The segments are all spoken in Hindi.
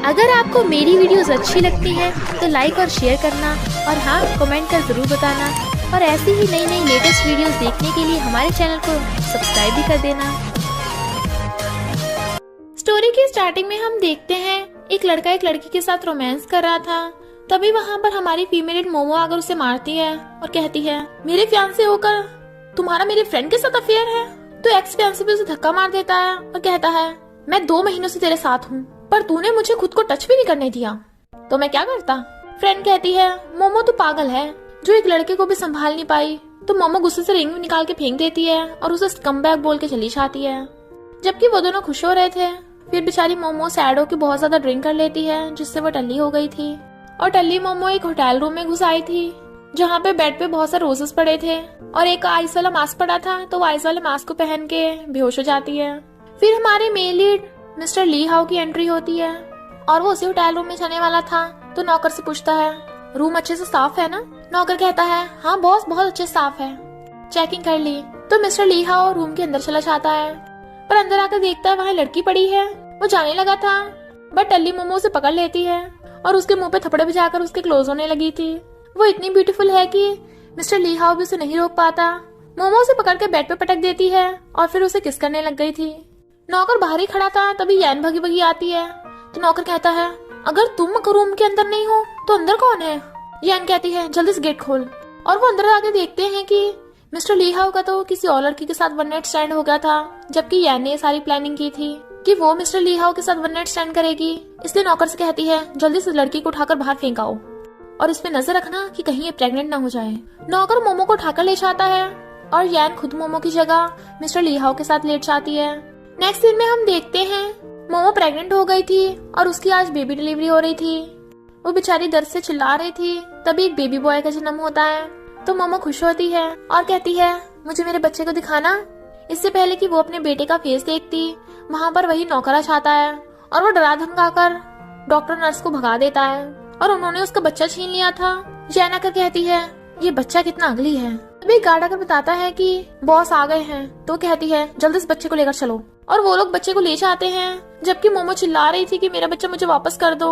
अगर आपको मेरी वीडियोस अच्छी लगती है तो लाइक और शेयर करना और हाँ कमेंट कर जरूर बताना और ऐसी ही नई नई लेटेस्ट वीडियोस देखने के लिए हमारे चैनल को सब्सक्राइब भी कर देना। स्टोरी की स्टार्टिंग में हम देखते हैं एक लड़का एक लड़की के साथ रोमांस कर रहा था। तभी वहाँ पर हमारी फीमेल मोमो आकर उसे मारती है और कहती है, मेरे फियांसे होकर तुम्हारा मेरे फ्रेंड के साथ अफेयर है। तो एक्स फियांसे भी उसे धक्का मार देता है और कहता है, मैं 2 महीनों से तेरे साथ हूँ पर तूने मुझे खुद को टच भी नहीं करने दिया तो मैं क्या करता। फ्रेंड कहती है, मोमो तू पागल है जो एक लड़के को भी संभाल नहीं पाई। तो मोमो गुस्से से रिंग निकाल के फेंक देती है और उसे स्कमबैग बोल के चली जाती है। जबकि वो दोनों खुश हो रहे थे, फिर बेचारी मोमो सैड होकर बहुत ज्यादा ड्रिंक कर लेती है जिससे वो टल्ली हो गई थी। और टल्ली मोमो एक होटल रूम में घुस आई थी जहाँ पे बेड पे बहुत सारे रोजेस पड़े थे और एक आइस वाला मास्क पड़ा था। तो वो आइस वाले मास्क को पहन के बेहोश हो जाती है। फिर हमारे male lead mister Li Hao की एंट्री होती है और वो उसी होटल रूम में जाने वाला था। तो नौकर से पूछता है, रूम अच्छे से साफ है ना? नौकर कहता है, हाँ बॉस बहुत अच्छे से साफ है, चेकिंग कर ली। तो मिस्टर ली हाउ रूम के अंदर चला जाता है पर अंदर आकर देखता है वहाँ लड़की पड़ी है। वो जाने लगा था बट टल्ली मोमो उसे पकड़ लेती है और उसके मुंह पे थप्पड़ बजाकर उसके क्लोज होने लगी थी। वो इतनी ब्यूटीफुल है कि मिस्टर ली हाउ भी उसे नहीं रोक पाता। मोमो उसे पकड़ के बेड पे पटक देती है और फिर उसे किस करने लग गई थी। नौकर बाहर ही खड़ा था, तभी यैन भगी भगी आती है। तो नौकर कहता है, अगर तुम रूम के अंदर नहीं हो तो अंदर कौन है? यैन कहती है, जल्दी से गेट खोल। और वो अंदर आके देखते हैं कि मिस्टर ली हाउ का तो किसी और लड़की के साथ 1 नाइट स्टैंड हो गया था। जबकि यैन ने सारी प्लानिंग की थी कि वो मिस्टर ली हाउ के साथ 1 नाइट स्टैंड करेगी। इसलिए नौकर से कहती है, जल्दी से लड़की को उठाकर बाहर फेंकाओ और इस पे नजर रखना कि कहीं ये प्रेग्नेंट ना हो जाए। नौकर मोमो को उठाकर ले जाता है और यैन खुद मोमो की जगह मिस्टर ली हाउ के साथ लेट जाती है। नेक्स्ट सीन में हम देखते हैं मोमो प्रेग्नेंट हो गई थी और उसकी आज बेबी डिलीवरी हो रही थी। वो बेचारी दर्द से चिल्ला रही थी। तभी एक बेबी बॉय का जन्म होता है। तो मोमो खुश होती है और कहती है, मुझे मेरे बच्चे को दिखाना। इससे पहले कि वो अपने बेटे का फेस देखती, वहाँ पर वही नौकर आ जाता है और वो डरा धमकाकर डॉक्टर नर्स को भगा देता है और उन्होंने उसका बच्चा छीन लिया था। जैन आकर कहती है, ये बच्चा कितना अगली है। तभी गार्ड आकर बताता है कि बॉस आ गए हैं। तो कहती है, जल्दी इस बच्चे को लेकर चलो। और वो लोग बच्चे को ले जाते हैं। जबकि मोमो चिल्ला रही थी कि मेरा बच्चा मुझे वापस कर दो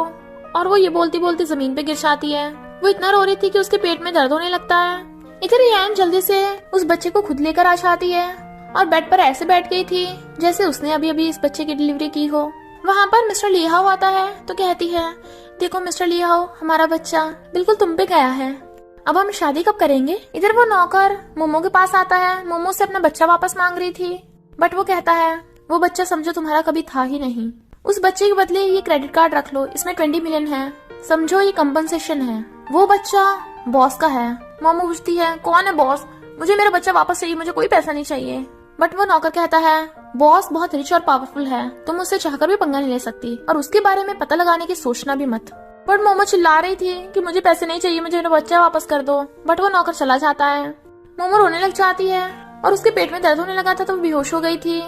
और वो ये बोलती बोलती जमीन पे गिर जाती है। वो इतना रो रही थी कि उसके पेट में दर्द होने लगता है। इधर यैन जल्दी से उस बच्चे को खुद लेकर आ जाती है और बेड पर ऐसे बैठ गई थी जैसे उसने अभी अभी इस बच्चे की डिलीवरी की हो। वहाँ पर मिस्टर ली हाउ आता है तो कहती है, देखो मिस्टर ली हाउ, हमारा बच्चा बिल्कुल तुम पे गया है, अब हम शादी कब करेंगे? इधर वो नौकर मोमो के पास आता है। मोमो से अपना बच्चा वापस मांग रही थी बट वो कहता है, वो बच्चा समझो तुम्हारा कभी था ही नहीं। उस बच्चे के बदले ये क्रेडिट कार्ड रख लो, इसमें 20 मिलियन है, समझो ये कंपनसेशन है। वो बच्चा बॉस का है। मोमो पूछती है, कौन है बॉस? मुझे मेरा बच्चा वापस चाहिए, मुझे कोई पैसा नहीं चाहिए। बट वो नौकर कहता है, बॉस बहुत रिच और पावरफुल है, तुम उससे चाहकर भी पंगा नहीं ले सकती और उसके बारे में पता लगाने की सोचना भी मत। बट मोमो चिल्ला रही थी कि मुझे पैसे नहीं चाहिए, मुझे मेरा बच्चा वापस कर दो। बट वो नौकर चला जाता है। मोमो रोने लग जाती है और उसके पेट में दर्द होने लगा था तो वो बेहोश हो गई थी।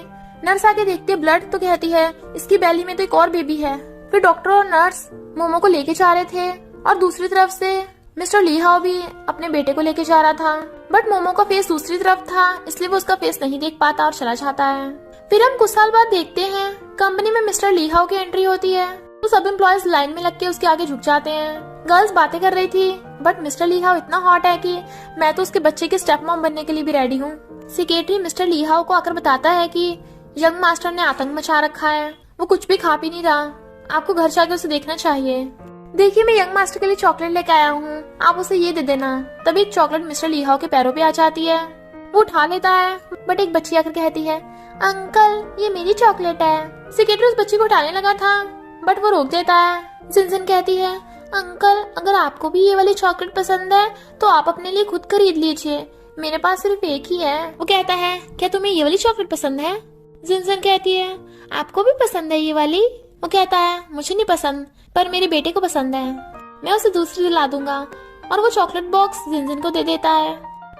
नर्स आके देखती है ब्लड तो कहती है, इसकी बैली में तो एक और बेबी है। फिर डॉक्टर और नर्स मोमो को लेके जा रहे थे और दूसरी तरफ से मिस्टर ली हाउ भी अपने बेटे को लेके जा रहा था। बट मोमो का फेस दूसरी तरफ था इसलिए वो उसका फेस नहीं देख पाता और चला जाता है। फिर हम कुछ साल बाद देखते हैं कंपनी में मिस्टर ली हाउ की एंट्री होती है। तो सब एम्प्लॉयज लाइन में लग के उसके आगे झुक जाते हैं। गर्ल्स बातें कर रही थी बट मिस्टर ली हाउ इतना हॉट है कि मैं तो उसके बच्चे की स्टेप मॉम बनने के लिए भी रेडी हूँ। सेक्रेटरी मिस्टर ली हाउ को आकर बताता है कि यंग मास्टर ने आतंक मचा रखा है, वो कुछ भी खा पी नहीं रहा, आपको घर जाके उसे देखना चाहिए। देखिए मैं यंग मास्टर के लिए चॉकलेट लेके आया हूँ, आप उसे ये दे देना। तभी एक चॉकलेट मिस्टर ली हाउ के पैरों पे आ जाती है। वो उठा लेता है बट एक बच्ची आकर कहती है, अंकल ये मेरी चॉकलेट है। सेक्रेटरी उस बच्ची को उठाने लगा था बट वो रोक देता है। जिनजिन कहती है, अंकल अगर आपको भी ये वाली चॉकलेट पसंद है तो आप अपने लिए खुद खरीद लीजिए, मेरे पास सिर्फ एक ही है। वो कहता है, क्या तुम्हें ये वाली चॉकलेट पसंद है? जिनजिन कहती है, आपको भी पसंद है ये वाली? वो कहता है, मुझे नहीं पसंद पर मेरे बेटे को पसंद है, मैं उसे दूसरी दिला दूंगा। और वो चॉकलेट बॉक्स जिनजिन को दे देता है।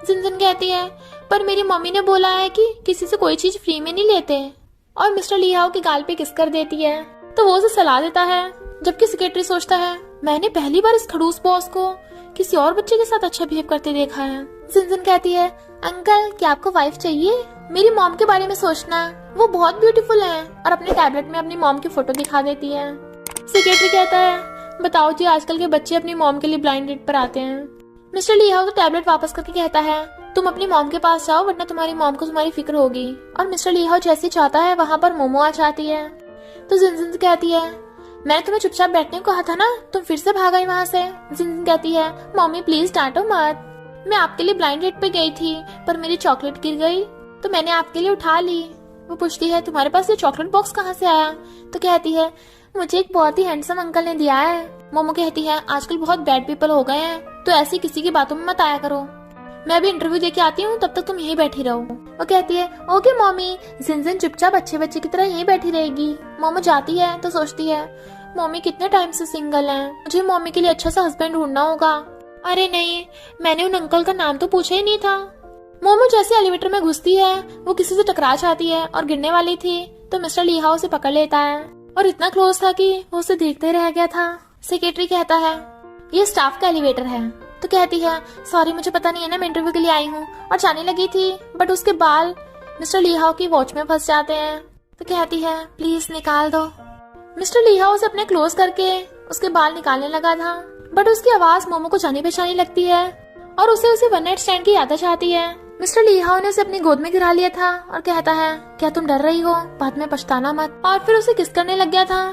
जिनजिन कहती है, पर मेरी मम्मी ने बोला है कि किसी से कोई चीज फ्री में नहीं लेते। और मिस्टर ली हाउ के गाल पे किस कर देती है तो वो उसे सलाह देता है। जबकि सेक्रेटरी सोचता है, मैंने पहली बार इस खड़ूस बॉस को किसी और बच्चे के साथ अच्छा बिहेव करते देखा है। जिनजिन कहती है, अंकल क्या आपको वाइफ चाहिए? मेरी मॉम के बारे में सोचना, वो बहुत ब्यूटीफुल है। और अपने टैबलेट में अपनी मॉम की फोटो दिखा देती है। सेक्रेटरी कहता है, बताओ जी आजकल के बच्चे अपनी मॉम के लिए ब्लाइंड डेट पर आते हैं। मिस्टर ली हाउ तो टैबलेट वापस करके कहता है, तुम अपनी मॉम के पास जाओ वरना तुम्हारी मॉम को तुम्हारी फिक्र होगी। और मिस्टर ली हाउ जैसे चाहता है वहाँ पर मोमो आ जाती है। तो जिनजिन कहती है, मैंने तुम्हें चुपचाप बैठने को कहा था ना, तुम फिर से भाग आई वहाँ से। जिनजिन कहती है, मम्मी प्लीज डांटो मत, मैं आपके लिए ब्लाइंड डेट पे गई थी पर मेरी चॉकलेट गिर गई तो मैंने आपके लिए उठा ली। वो पूछती है, तुम्हारे पास ये चॉकलेट बॉक्स कहाँ से आया? तो कहती है, मुझे एक बहुत ही हैंडसम अंकल ने दिया है। मोमो कहती है, आजकल बहुत बैड पीपल हो गए हैं तो ऐसी किसी की बातों में मत आया करो, मैं अभी इंटरव्यू देके आती हूँ, तब तक तुम यहीं बैठी रहो। वो कहती है, ओके मम्मी। जिनजिन चुपचाप अच्छे बच्चे की तरह यहीं बैठी रहेगी। मोमो जाती है तो सोचती है, मम्मी कितने टाइम से सिंगल हैं, मुझे मम्मी के लिए अच्छा सा हस्बैंड ढूंढना होगा। अरे नहीं, मैंने उन अंकल का नाम तो पूछा ही नहीं था। मोमो जैसे एलिवेटर में घुसती है वो किसी से टकरा जाती है और गिरने वाली थी तो मिस्टर ली हाउ उसे पकड़ लेता है और इतना क्लोज था कि वो उसे देखते रह गया था। सेक्रेटरी कहता है, ये स्टाफ का एलिवेटर है। तो कहती है, सॉरी मुझे पता नहीं है ना, मैं इंटरव्यू के लिए आई हूँ। और जाने लगी थी बट उसके बाल मिस्टर ली हाउ की वॉच में फंस जाते हैं। तो कहती है, प्लीज निकाल दो। मिस्टर ली हाउ उसे अपने क्लोज करके उसके बाल निकालने लगा था बट उसकी आवाज मोमो को जानी पहचानी लगती है और उसे वन नाइट स्टैंड की याद आ जाती है। मिस्टर ली हाउ ने उसे अपनी गोद में गिरा लिया था और कहता है, क्या तुम डर रही हो? बाद में पछताना मत। और फिर उसे किस करने लग गया था।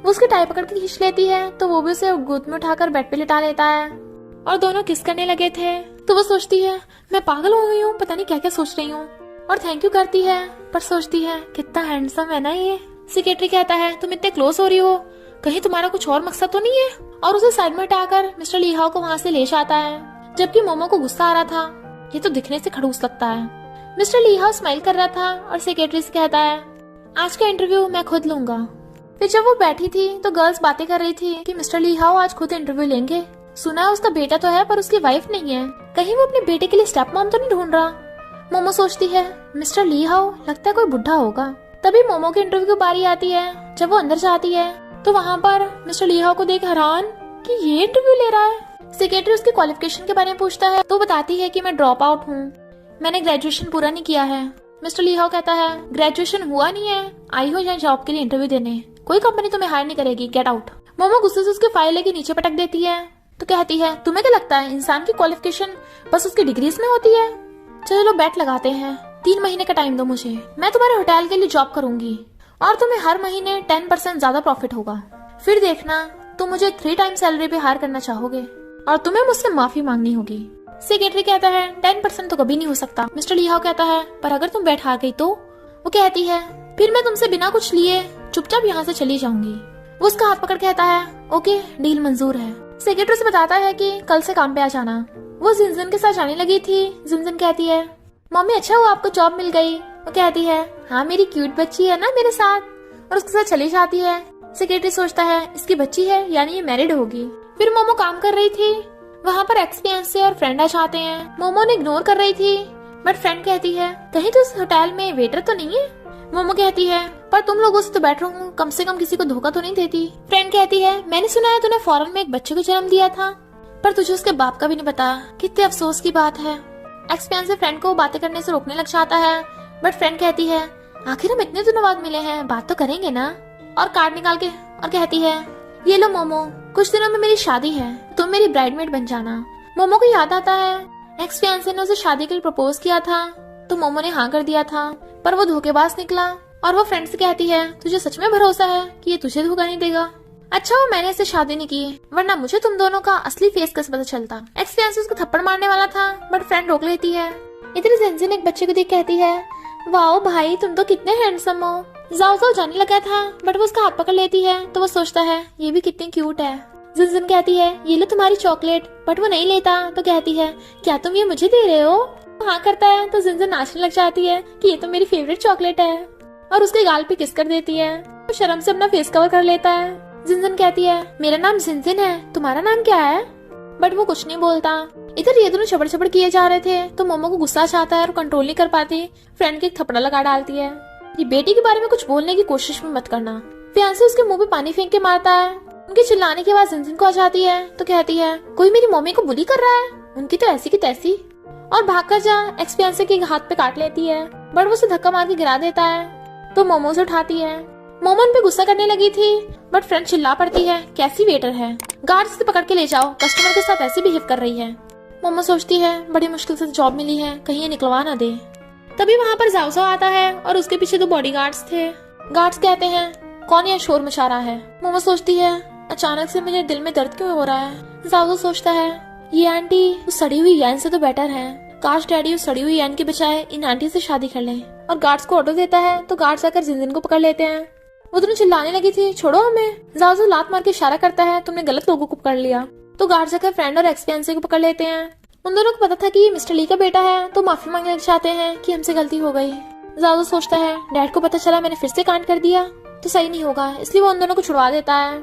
वो उसकी टाई पकड़ के खींच लेती है तो वो भी उसे गोद में उठाकर बेड पे लिटा लेता है और दोनों किस करने लगे थे। तो वो सोचती है, मैं पागल हो गई हूँ, पता नहीं क्या क्या सोच रही हूँ। और थैंक यू करती है पर सोचती है, कितना हैंडसम है ना ये। सेक्रेटरी कहता है, तुम इतने क्लोज हो रही हो, कहीं तुम्हारा कुछ और मकसद तो नहीं है? और उसे साइड में हटाकर मिस्टर ली हाउ को वहाँ से ले जाता है जबकि मोमो को गुस्सा आ रहा था, ये तो दिखने से खड़ूस लगता है। मिस्टर ली हाउ स्माइल कर रहा था और सेक्रेटरी से कहता है, आज का इंटरव्यू मैं खुद लूंगा। फिर जब वो बैठी थी तो गर्ल्स बातें कर रही थी कि मिस्टर ली हाउ आज खुद इंटरव्यू लेंगे। सुना है उसका बेटा तो है पर उसकी वाइफ नहीं है, कहीं वो अपने बेटे के लिए स्टेप मॉम तो नहीं ढूंढ रहा। मोमो सोचती है, मिस्टर ली हाउ लगता है कोई बुढ़ा होगा। तभी मोमो के इंटरव्यू की बारी आती है। जब वो अंदर जाती है तो वहाँ पर मिस्टर ली हाउ को देख हैरान कि ये इंटरव्यू ले रहा है। सेक्रेटरी उसके क्वालिफिकेशन के बारे में पूछता है तो बताती है कि मैं ड्रॉप आउट हूँ, मैंने ग्रेजुएशन पूरा नहीं किया है। मिस्टर ली हाउ कहता है, ग्रेजुएशन हुआ नहीं है, आई हो यहाँ जॉब के लिए इंटरव्यू देने, कोई कंपनी तुम्हें हायर नहीं करेगी, गेट आउट। मोमो गुस्से से उसके फाइल लेके नीचे पटक देती है। तो कहती है, तुम्हें क्या लगता है इंसान की क्वालिफिकेशन बस उसकी डिग्रीज में होती है? चलो बैट लगाते हैं, 3 महीने का टाइम दो मुझे, मैं तुम्हारे होटल के लिए जॉब करूंगी और तुम्हें हर महीने 10% ज्यादा प्रॉफिट होगा। फिर देखना तुम मुझे 3 टाइम सैलरी पे हायर करना चाहोगे और तुम्हें मुझसे माफी मांगनी होगी। सेक्रेटरी कहता है, 10% तो कभी नहीं हो सकता। मिस्टर ली हाउ कहता है, पर अगर तुम बैठ हार गई तो? वो कहती है, फिर मैं तुमसे बिना कुछ लिए चुपचाप यहाँ से चली जाऊंगी। वो उसका हाथ पकड़ कहता है, ओके डील मंजूर है। सेक्रेटरी से बताता है कि कल से काम पे आ जाना। वो जिनजिन के साथ जाने लगी थी। जिनजिन कहती है, मम्मी अच्छा हुआ आपको जॉब मिल गई। वो कहती है, हाँ मेरी क्यूट बच्ची है ना मेरे साथ, और उसके साथ चली जाती है। सेक्रेटरी सोचता है, इसकी बच्ची है यानी ये मैरिड होगी। फिर मोमो काम कर रही थी, वहाँ पर एक्स और फ्रेंड आ जाते हैं। मोमो ने इग्नोर कर रही थी बट फ्रेंड कहती है, कहीं तो इस होटल में वेटर तो नहीं है? मोमो कहती है, पर तुम लोगों से तो बैठ रहा हूँ, कम से कम किसी को धोखा तो नहीं देती। फ्रेंड कहती है, मैंने सुना है तूने फॉरेन में एक बच्चे को जन्म दिया था पर तुझे उसके बाप का भी नहीं पता, कितने अफसोस की बात है। एक्सपेंसिव फ्रेंड को बातें करने से रोकने लग जाता है बट फ्रेंड कहती है, आखिर हम इतने दिनों बाद मिले हैं, बात तो करेंगे ना। और कार्ड निकाल के और कहती है, ये लो मोमो, कुछ दिनों में मेरी शादी है, तुम मेरी ब्राइडमेड बन जाना। मोमो को याद आता है एक्स फियांसे ने उसे शादी के लिए प्रपोज किया था तो मोमो ने हाँ कर दिया था पर वो धोखेबाज निकला। और वो फ्रेंड से कहती है, तुझे सच में भरोसा है कि ये तुझे धोखा नहीं देगा? अच्छा वो मैंने इससे शादी नहीं की, वरना मुझे तुम दोनों का असली फेस कैसे पता चलता। एक्स फियांसे उसको थप्पड़ मारने वाला था बट फ्रेंड रोक लेती है। इधर जिनजिन एक बच्चे को देख कहती है, वाओ भाई तुम तो कितने हैंडसम हो। जाओ जाओ जाने लगा था बट वो उसका हाथ पकड़ लेती है तो वो सोचता है ये भी कितनी क्यूट है। जिनजिन कहती है, ये लो तुम्हारी चॉकलेट, बट वो नहीं लेता तो कहती है, क्या तुम ये मुझे दे रहे हो? हाँ करता है तो जिनजिन नाचने लग जाती है कि ये तो मेरी फेवरेट चॉकलेट है और उसके गाल पे किस कर देती है। वो शर्म से अपना फेस कवर कर लेता है। जिनजिन कहती है, मेरा नाम जिनजिन है, तुम्हारा नाम क्या है? बट वो कुछ नहीं बोलता। इधर ये दोनों छबड़ छबड़ किए जा रहे थे तो मोमो को गुस्सा आता है और कंट्रोल नहीं कर पाती, फ्रेंड के एक थप्पड़ा लगा डालती है। ये बेटी के बारे में कुछ बोलने की कोशिश में मत करना। फियांसे उसके मुंह पे पानी फेंक के मारता है। उनके चिल्लाने के बाद जिनजिन को आ जाती है तो कहती है, कोई मेरी मम्मी को बुली कर रहा है, उनकी तो ऐसी की तैसी। और भागकर जा एक्स फियांसे के हाथ पे काट लेती है बट वो उसे धक्का मार के गिरा देता है तो मोमो से उठाती है। मोमो उन पे गुस्सा करने लगी थी, बट फ्रेंड चिल्ला पड़ती है, कैसी वेटर है, गार्ड से पकड़ के ले जाओ, कस्टमर के साथ ऐसे बिहेव कर रही है। मोमो सोचती है बड़ी मुश्किल से जॉब मिली है, कहीं ये निकलवा ना दे। तभी वहाँ पर जाओ आता है और उसके पीछे 2 बॉडीगार्ड्स थे। गार्ड्स कहते हैं कौन यह शोर मचा रहा है। मोमो सोचती है अचानक से मेरे दिल में दर्द क्यों हो रहा है। जाओ सोचता है ये आंटी उस सड़ी हुई यैन से तो बेटर है, काश डैडी उस सड़ी हुई यैन के बजाय इन आंटी से शादी कर ले। और गार्ड्स को ऑर्डर देता है तो गार्ड्स आकर जिनजिन को पकड़ लेते हैं। वो दोनों चिल्लाने लगी थी छोड़ो हमें। जाओ लात मार के इशारा करता है तुमने गलत लोगों को पकड़ लिया। तो गार्ड्स आकर फ्रेंड और एक्स फियांसे को पकड़ लेते हैं। उन दोनों को पता था कि ये मिस्टर ली का बेटा है, तो माफी मांगने चाहते हैं कि हमसे गलती हो गई। जाओ सोचता है डैड को पता चला मैंने फिर से कांड कर दिया तो सही नहीं होगा, इसलिए वो उन दोनों को छुड़वा देता है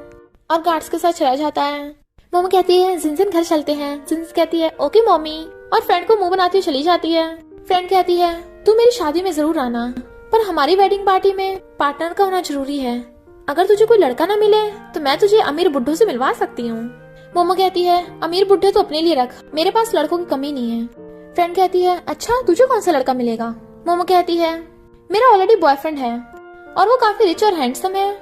और गार्ड्स के साथ चला जाता है। मोमो कहती है जिनजिन घर चलते हैं। जिनजिन कहती है ओके मम्मी, और फ्रेंड को मुंह बनाती हुई चली जाती है। फ्रेंड कहती है तू मेरी शादी में जरूर आना, पर हमारी वेडिंग पार्टी में पार्टनर का होना जरूरी है। अगर तुझे कोई लड़का ना मिले तो मैं तुझे अमीर बुड्ढों से मिलवा सकती हूँ। मोमो कहती है अमीर बुड्ढे तो अपने लिए रख, मेरे पास लड़कों की कमी नहीं है। फ्रेंड कहती है अच्छा तुझे कौन सा लड़का मिलेगा। मोमो कहती है मेरा ऑलरेडी बॉयफ्रेंड है और वो काफी रिच और हैंडसम है,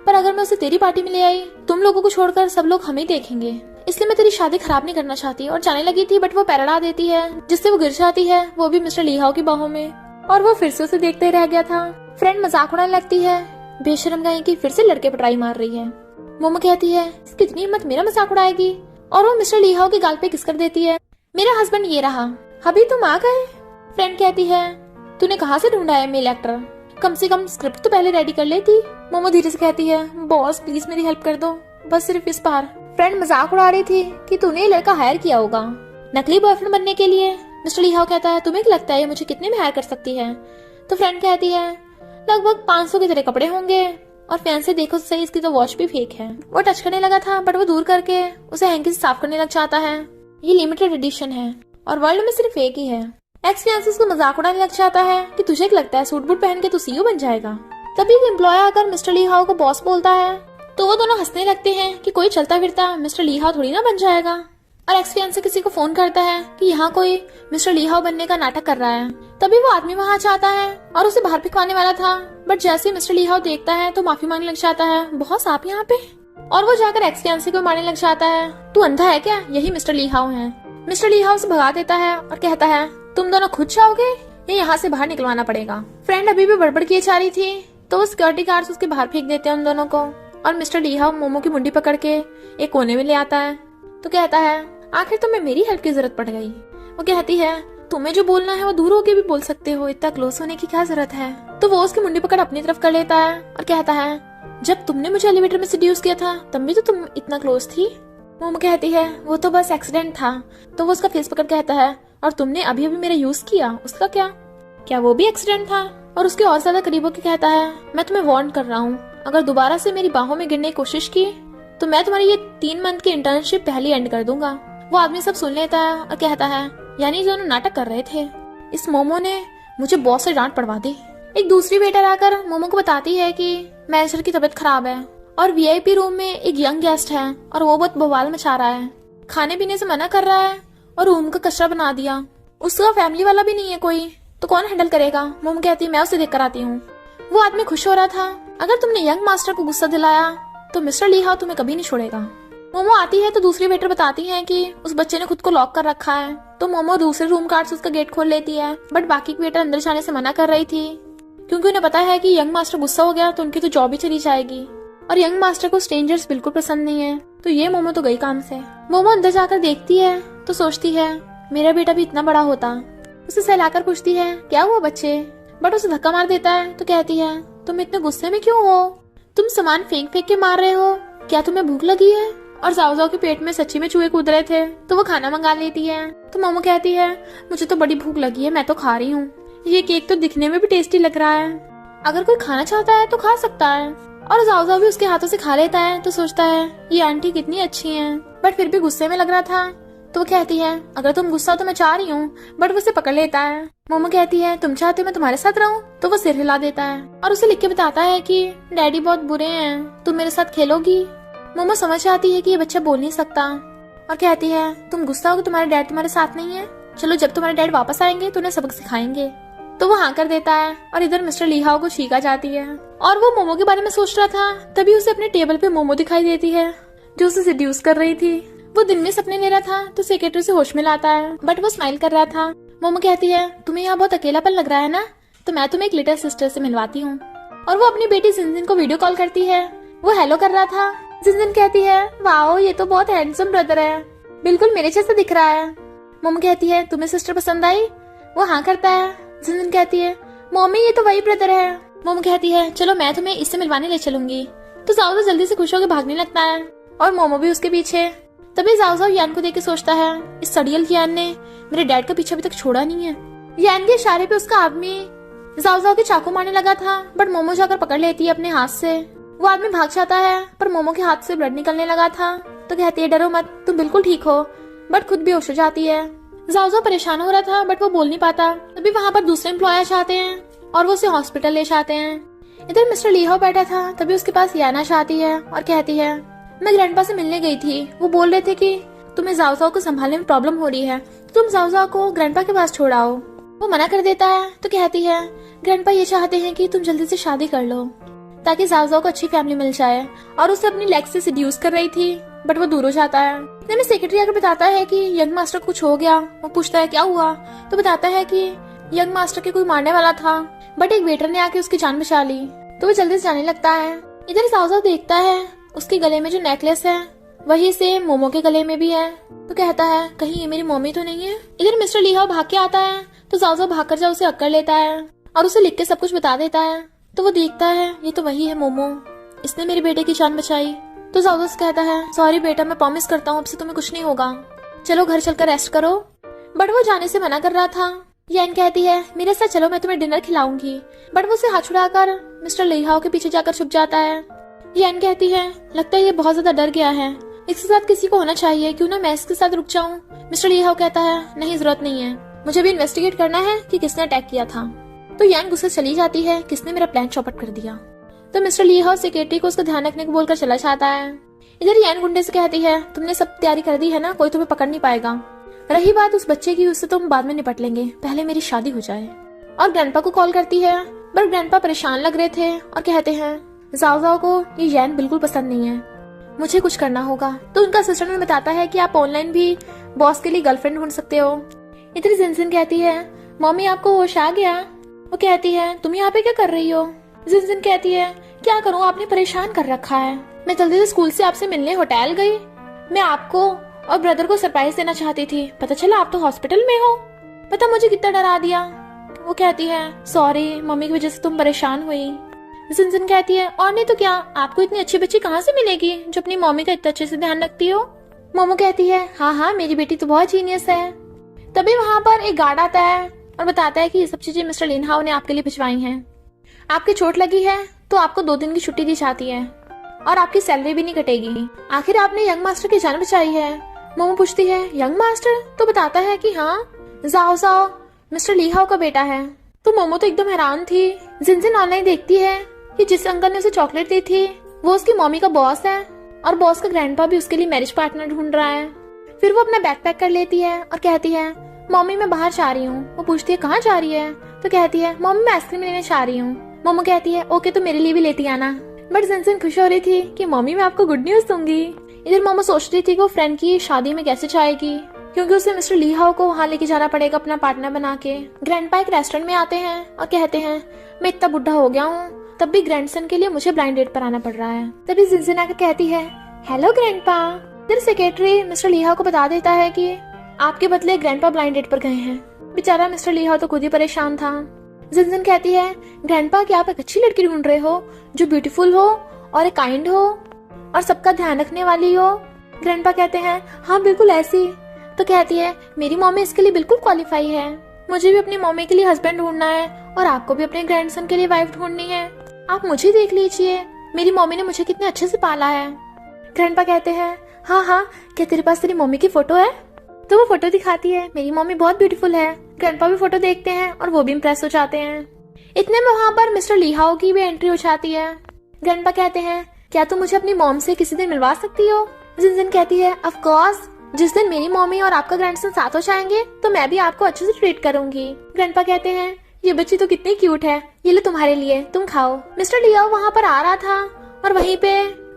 पर अगर मैं उसे तेरी पार्टी में ले आई तुम लोगों को छोड़कर सब लोग हमें देखेंगे, इसलिए मैं तेरी शादी खराब नहीं करना चाहती। और जाने लगी थी बट वो पैराडा देती है जिससे वो गिर जाती है, वो भी मिस्टर लीहाओ की बाहों में, और वो फिर से उसे देखते ही रह गया था। फ्रेंड मजाक उड़ाने लगती है बेशरम गाय की फिर से लड़के पर ट्राई मार रही है। मोमो कहती है इसकी इतनी हिम्मत मेरा मजाक उड़ाएगी, और वो मिस्टर लीहाओ के गाल पे किस कर देती है। मेरा हस्बैंड ये रहा, अभी तुम आ गए। फ्रेंड कहती है तूने कहाँ से ढूंढा है मेल एक्टर, कम से कम स्क्रिप्ट तो पहले रेडी कर लेती। मोमो धीरे से कहती है बॉस प्लीज मेरी हेल्प कर दो, बस सिर्फ इस बार। फ्रेंड मजाक उड़ा रही थी कि तूने ये लड़का हायर किया होगा नकली बॉयफ्रेंड बनने के लिए। मिस्टर लीहाओ कहता है तुम्हें क्या लगता है ये मुझे कितने में हायर कर सकती है। तो फ्रेंड कहती है लगभग 500 के तेरे कपड़े होंगे, और फियांसे देखो सही इसकी तो वॉच भी फेक है। वो टच करने लगा था बट वो दूर करके उसे हैंकी से साफ करने लग जाता है। ये लिमिटेड एडिशन है और वर्ल्ड में सिर्फ एक ही है। एक्स फियांसे उसको मजाक उड़ाने लग जाता है कि तुझे क्या लगता है सूट बूट पहन के तू सीईओ बन जाएगा। तभी एक एम्प्लॉय आकर मिस्टर लीहाओ को बॉस बोलता है, तो वो दोनों हंसने लगते हैं कि कोई चलता फिरता मिस्टर लीहाओ थोड़ी ना बन जाएगा। और एक्स फियांसे किसी को फोन करता है कि यहाँ कोई मिस्टर लीहाओ बनने का नाटक कर रहा है। तभी वो आदमी वहाँ जाता है और उसे बाहर फेंकवाने वाला था, बट जैसे मिस्टर लीहाओ देखता है तो माफी मांगने लग जाता है बहुत आप यहाँ पे, और वो जाकर एक्स फियांसे को मारने लग जाता है। तू अंधा है क्या, यही मिस्टर लीहाओ है। मिस्टर लीहाओ उसे भगा देता है और कहता है तुम दोनों खुद जाओगे या यहाँ से बाहर निकलवाना पड़ेगा। फ्रेंड अभी भी बड़बड़ किए जा रही थी तो वो सिक्योरिटी गार्ड्स उसके बाहर फेंक देते हैं उन दोनों को, और मिस्टर लीहाओ मोमो की मुंडी पकड़ के एक कोने में ले आता है। तो कहता है आखिर तुम्हें मेरी हेल्प की जरूरत पड़ गई। वो कहती है तुम्हें जो बोलना है वो दूर होके भी बोल सकते हो, इतना क्लोज होने की क्या जरूरत है। तो वो उसकी मुंडी पकड़ अपनी तरफ कर लेता है और कहता है जब तुमने मुझे एलिवेटर में सेड्यूस किया था तब भी तो तुम इतना क्लोज थी। मोमो कहती है वो तो बस एक्सीडेंट था। तो वो उसका फेस पकड़ कहता है और तुमने अभी अभी मेरा यूज किया उसका क्या वो भी एक्सीडेंट था। और उसके और ज्यादा करीब होकर कहता है मैं तुम्हें वार्न कर रहा हूँ, अगर दोबारा से मेरी बाहों में गिरने की कोशिश की तो मैं तुम्हारी ये 3 मंथ की इंटर्नशिप पहले एंड कर दूंगा। वो आदमी सब सुन लेता है और कहता है यानी जो नाटक कर रहे थे इस मोमो ने मुझे बहुत से डांट पड़वा दी। एक दूसरी वेटर आकर मोमो को बताती है कि मैनेजर की तबीयत खराब है और वीआईपी रूम में एक यंग गेस्ट है और वो बहुत बवाल मचा रहा है, खाने पीने से मना कर रहा है और रूम का कचरा बना दिया। उसका फैमिली वाला भी नहीं है कोई, तो कौन हैंडल करेगा। मोमो कहती है मैं उसे देख कर आती हूँ। वो आदमी खुश हो रहा था, अगर तुमने यंग मास्टर को गुस्सा दिलाया तो मिस्टर लीहाओ तुम्हें कभी नहीं छोड़ेगा। मोमो आती है तो दूसरी वेटर बताती है कि उस बच्चे ने खुद को लॉक कर रखा है। तो मोमो दूसरे रूम कार्ड से उसका गेट खोल लेती है, बट बाकी की वेटर अंदर जाने से मना कर रही थी क्योंकि उन्हें पता है कि यंग मास्टर गुस्सा हो गया तो उनकी तो जॉब ही चली जाएगी, और यंग मास्टर को स्ट्रेंजर्स बिल्कुल पसंद नहीं है। तो ये मोमो तो गई काम से। मोमो अंदर जाकर देखती है तो सोचती है मेरा बेटा भी इतना बड़ा होता। उसे सहलाकर पूछती है क्या हुआ बच्चे, बट उसे धक्का मार देता है। तो कहती है तुम इतने गुस्से में क्यों हो, तुम सामान फेंक फेंक के मार रहे हो, क्या तुम्हें भूख लगी है। और जाओ के पेट में सच्ची में चूहे कूद रहे थे तो वो खाना मंगा लेती है। तो मोमो कहती है मुझे तो बड़ी भूख लगी है, मैं तो खा रही हूँ, ये केक तो दिखने में भी टेस्टी लग रहा है, अगर कोई खाना चाहता है तो खा सकता है। और जाओ भी उसके हाथों से खा लेता है तो सोचता है ये आंटी कितनी अच्छी है, बट फिर भी गुस्से में लग रहा था। तो वो कहती है अगर तुम गुस्सा हो तो मैं चाह रही हूँ, बट वो उसे पकड़ लेता है। मोमो कहती है तुम चाहते हो मैं तुम्हारे साथ रहूं, तो वो सिर हिला देता है और उसे लिख के बताता है कि डैडी बहुत बुरे हैं, तुम मेरे साथ खेलोगी। मोमो समझ जाती है कि ये बच्चा बोल नहीं सकता और कहती है तुम गुस्सा हो कि तुम्हारे डैड तुम्हारे साथ नहीं है, चलो जब तुम्हारे डैड वापस आएंगे तो उन्हें सबक सिखाएंगे। तो वो हाँ कर देता है और इधर मिस्टर लीहाओ को छींक आ जाती है। और वो मोमो के बारे में सोच रहा था, तभी उसे अपने टेबल पे मोमो दिखाई देती है जो उसे सेड्यूस कर रही थी। वो दिन में सपने ले रहा था तो सेक्रेटरी से होश में लाता है, बट वो स्माइल कर रहा था। मोमो कहती है, तुम्हें यहाँ बहुत अकेलापन लग रहा है ना, तो मैं तुम्हें एक लिटिल सिस्टर से मिलवाती हूँ। और वो अपनी बेटी जिनजिन को वीडियो कॉल करती है। वो हेलो कर रहा था। जिनजिन कहती है, वाओ ये तो बहुत हैंडसम ब्रदर है, बिल्कुल मेरे जैसा दिख रहा है। मोमो कहती है, तुम्हें सिस्टर पसंद आई? वो हाँ करता है। जिनजिन कहती है, मम्मी ये तो वही ब्रदर है। मोमो कहती है, चलो मैं तुम्हें इससे मिलवाने ले चलूंगी। तो जाओ तो जल्दी से खुश होकर भागने लगता है और मोमो भी उसके पीछे। तभी जाओ यान को देख के सोचता है, इस सड़ियल यान ने मेरे डैड का पीछा अभी तक छोड़ा नहीं है। यान के इशारे पे उसका आदमी जाओ के चाकू मारने लगा था, बट मोमो जाकर पकड़ लेती है अपने हाथ से। वो आदमी भाग जाता है, पर मोमो के हाथ से ब्लड निकलने लगा था। तो कहती है, डरो मत, तुम बिल्कुल ठीक हो, बट खुद भी होश हो जाती है। जाओ परेशान हो रहा था, बट वो बोल नहीं पाता। तभी वहाँ पर दूसरे एम्प्लॉयर्स आते हैं और वो उसे हॉस्पिटल ले जाते हैं। इधर मिस्टर लीहाओ बैठा था, तभी उसके पास याना आती है और कहती है, मैं ग्रैंडपा से मिलने गई थी, वो बोल रहे थे कि तुम्हें जाओ को संभालने में प्रॉब्लम हो रही है, तुम जाओ को ग्रैंडपा के पास छोड़ आओ। वो मना कर देता है। तो कहती है, ग्रैंडपा ये चाहते हैं कि तुम जल्दी से शादी कर लो ताकि जाओ को अच्छी फैमिली मिल जाए, और उसे अपनी लेग से सेड्यूस कर रही थी, बट वो दूर हो जाता है। इतने में सेक्रेटरी आकर बताता है कि यंग मास्टर को कुछ हो गया। वो पूछता है क्या हुआ, तो बताता है कि यंग मास्टर के कोई मारने वाला था, बट एक वेटर ने आके उसकी जान बचा ली। तो वो जल्दी से जाने लगता है। इधर जाओ देखता है उसके गले में जो नेकलेस है वही से मोमो के गले में भी है। तो कहता है, कहीं ये मेरी मम्मी तो नहीं है। इधर मिस्टर लीहाओ भाग के आता है, तो जाओ भाग कर उसे अक्कर लेता है और उसे लिख के सब कुछ बता देता है। तो वो देखता है, ये तो वही है मोमो, इसने मेरे बेटे की जान बचाई। तो जाओ कहता है, सॉरी बेटा, मैं प्रॉमिस करता हूँ अब से तुम्हें कुछ नहीं होगा, चलो घर चलकर रेस्ट करो। बट वो जाने से मना कर रहा था। यान कहती है, मेरे साथ चलो, मैं तुम्हें डिनर खिलाऊंगी। बट वो उसे हाथ छुड़ाकर मिस्टर लीहाओ के पीछे जाकर छुप जाता है। यान कहती है, लगता है ये बहुत ज्यादा डर गया है, इसके साथ किसी को होना चाहिए, क्यों ना मैं इसके साथ रुक जाऊं। मिस्टर लीहाओ कहता है, नहीं जरूरत नहीं है, मुझे भी इन्वेस्टिगेट करना है कि किसने अटैक किया था। तो यान गुस्से चली जाती है, किसने मेरा प्लान चौपट कर दिया। तो मिस्टर लीहाओ सेक्रेटरी को उसका ध्यान रखने को बोलकर चला जाता है। इधर यान गुंडे से कहती है, तुमने सब तैयारी कर दी है ना, कोई तुम्हें पकड़ नहीं पाएगा। रही बात उस बच्चे की, उससे तो हम बाद में निपट लेंगे, पहले मेरी शादी हो जाए। और ग्रैंडपा को कॉल करती है, पर ग्रैंडपा परेशान लग रहे थे और कहते हैं, जाओ को ये यान बिल्कुल पसंद नहीं है, मुझे कुछ करना होगा। तो उनका असिस्टेंट में बताता है कि आप ऑनलाइन भी बॉस के लिए गर्लफ्रेंड ढूंढ सकते हो। इधर जिनजिन कहती है, मम्मी आपको होश आ गया। वो कहती है, तुम यहाँ पे क्या कर रही हो। जिनजिन कहती है, क्या करूँ, आपने परेशान कर रखा है, मैं जल्दी से स्कूल से आपसे मिलने होटल गई। मैं आपको और ब्रदर को सरप्राइज देना चाहती थी, पता चला आप तो हॉस्पिटल में हो, पता मुझे कितना डरा दिया। वो कहती है, सॉरी, मम्मी की वजह से तुम परेशान हुई। जिनजिन कहती है, और नहीं तो क्या, आपको इतनी अच्छी बच्ची कहाँ से मिलेगी जो अपनी मम्मी का इतना अच्छे से ध्यान रखती हो। मोमो कहती है, हाँ मेरी बेटी तो बहुत जीनियस है। तभी वहाँ पर एक गार्ड आता है और बताता है कि ये सब चीजें मिस्टर लीहाओ ने आपके लिए भिजवाई हैं। आपकी चोट लगी है तो आपको 2 दिन की छुट्टी दी जाती है और आपकी सैलरी भी नहीं कटेगी। आखिर आपने यंग मास्टर की जान बचाई है। मोमो पूछती है, यंग मास्टर? तो बताता है कि हाँ, जाओ मिस्टर लीहाओ का बेटा है। तो मोमो तो एकदम हैरान थी। जिनजिन ऑनलाइन देखती है कि जिस अंकल ने उसे चॉकलेट दी थी वो उसकी मम्मी का बॉस है और बॉस का ग्रैंडपा भी उसके लिए मैरिज पार्टनर ढूंढ रहा है। फिर वो अपना बैग पैक कर लेती है और कहती है, मम्मी मैं बाहर जा रही हूँ। वो पूछती है, कहाँ जा रही है। तो कहती है, मम्मी मैं आइसक्रीम लेने जा रही हूँ। मोमो कहती है, ओके तो मेरे लिए भी लेती आना। बट जिनजिन खुश हो रही थी कि मम्मी मैं आपको गुड न्यूज दूंगी। इधर मोमो सोच रही थी कि वो फ्रेंड की शादी में कैसे जाएगी, क्योंकि उसे मिस्टर लीहाओ को वहाँ लेके जाना पड़ेगा अपना पार्टनर बना के। ग्रैंडपा एक रेस्टोरेंट में आते हैं और कहते हैं, मैं इतना बुढ़ा हो गया हूँ, तब भी ग्रैंडसन के लिए मुझे ब्लाइंड डेट पर आना पड़ रहा है। तभी जिनजिन आकर कहती है, हेलो ग्रैंडपा। इधर सेक्रेटरी मिस्टर लीहाओ को बता देता है कि आपके बदले ग्रैंडपा ब्लाइंड डेट पर गए हैं। बेचारा मिस्टर लीहाओ तो खुद ही परेशान था। जिनजिन कहती है, ग्रैंडपा क्या आप एक अच्छी लड़की ढूंढ रहे हो जो ब्यूटीफुल हो और काइंड हो और सबका ध्यान रखने वाली हो। ग्रैंडपा कहते हैं, हाँ बिल्कुल ऐसी। तो कहती है, मेरी मम्मी इसके लिए बिल्कुल क्वालिफाई है, मुझे भी अपनी मम्मी के लिए हस्बैंड ढूंढना है और आपको भी अपने ग्रैंडसन के लिए वाइफ ढूंढनी है। आप मुझे देख लीजिए, मेरी मम्मी ने मुझे कितने अच्छे से पाला है। ग्रैंडपा कहते हैं, हाँ क्या तेरे पास तेरी मम्मी की फोटो है। तो वो फोटो दिखाती है, मेरी मम्मी बहुत ब्यूटीफुल है। ग्रैंडपा भी फोटो देखते हैं और वो भी इम्प्रेस हो जाते हैं। इतने में वहाँ पर मिस्टर लीहाओ की भी एंट्री हो जाती है। ग्रैंडपा कहते हैं, क्या तुम मुझे अपनी मॉम से किसी दिन मिलवा सकती हो। जिनजिन कहती है, ऑफ कोर्स, जिस दिन मेरी मम्मी और आपका ग्रैंडसन साथ हो जाएंगे तो मैं भी आपको अच्छे से ट्रीट करूंगी। ग्रैंडपा कहते हैं, ये बच्ची तो कितनी क्यूट है, ये लो तुम्हारे लिए, तुम खाओ। मिस्टर लियाओ वहाँ पर आ रहा था और वहीं पे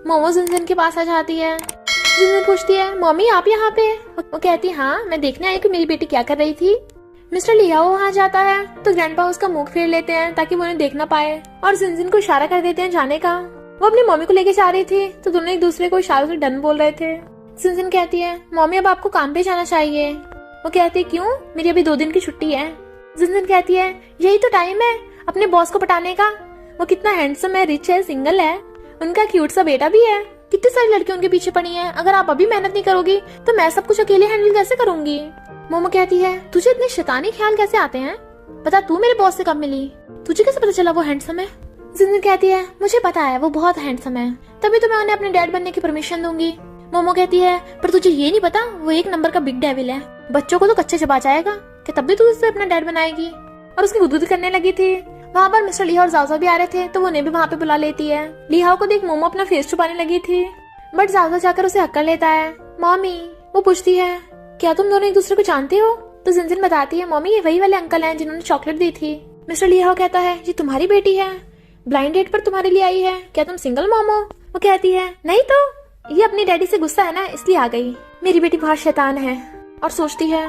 मोमो जिनजिन के पास आ जाती है। जिनजिन पूछती है, मम्मी आप यहाँ पे? वो कहती हाँ, मैं देखने आई कि मेरी बेटी क्या कर रही थी। मिस्टर लियाओ वहाँ जाता है तो ग्रैंडपा उसका मुंह फेर लेते हैं ताकि वो उन्हें देख ना पाए और जिनजिन को इशारा कर देते हैं जाने का। वो अपनी मम्मी को लेके जा रही थी तो दोनों एक दूसरे को इशारों से डन बोल रहे थे। जिनजिन कहती है, मम्मी अब आपको काम पे जाना चाहिए। वो कहती है, क्यों? मेरी अभी 2 दिन की छुट्टी है। जिनजिन कहती है, यही तो टाइम है अपने बॉस को पटाने का। वो कितना हैंडसम है, रिच है, सिंगल है, उनका क्यूट सा बेटा भी है, कितनी सारी लड़कियां उनके पीछे पड़ी हैं। अगर आप अभी मेहनत नहीं करोगी तो मैं सब कुछ अकेले हैंडल कैसे करूंगी? मोमो कहती है, तुझे इतने शैतानी ख्याल कैसे आते हैं? बता, तू मेरे बॉस से कब मिली? तुझे कैसे पता चला वो हैंडसम है? जिनजिन कहती है, मुझे पता है वो बहुत हैंडसम है, तभी तो मैं उन्हें अपने डैड बनने की परमिशन दूंगी। मोमो कहती है, पर तुझे ये नहीं पता वो 1 नंबर का बिग डेविल है, बच्चों को तो कच्चे चबा जाएगा, कि तब भी तू उससे अपना डैड बनाएगी। और उसकी गुदगुदी करने लगी थी। वहाँ पर मिस्टर लिहाओ और जाओजाओ भी आ रहे थे तो वो उन्हें भी वहाँ पे बुला लेती है। लिहाओ को देख मोमो अपना फेस छुपाने लगी थी, बट जाओजाओ जाकर उसे हक कर लेता है। मॉमी, वो पूछती है, क्या तुम दोनों एक दूसरे को जानते हो? तो जिनजिन बताती है, मॉमी ये वही वाले अंकल हैं जिन्होंने चॉकलेट दी थी। मिस्टर लिहाओ कहता है, ये तुम्हारी बेटी है, ब्लाइंड डेट पर तुम्हारे लिए आई है, क्या तुम सिंगल मॉम हो? वो कहती है, नहीं तो ये अपनी डैडी से गुस्सा है ना, इसलिए आ गई। मेरी बेटी बहुत शैतान है। और सोचती है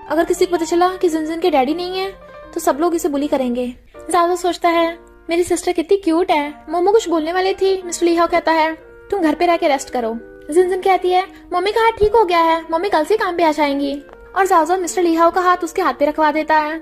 अगर किसी को पता चला कि जिनजिन के डैडी नहीं है तो सब लोग इसे बुली करेंगे। जाओजाओ सोचता है मेरी सिस्टर कितनी क्यूट है। मोमो कुछ बोलने वाली थी, मिस्टर लिहाओ कहता है तुम घर पे रह के रेस्ट करो। जिनजिन कहती है, मम्मी का हाथ ठीक हो गया है, मम्मी कल से काम पे आ जाएंगी। और जाओजाओ मिस्टर लिहाओ का हाथ उसके हाथ पे रखवा देता है।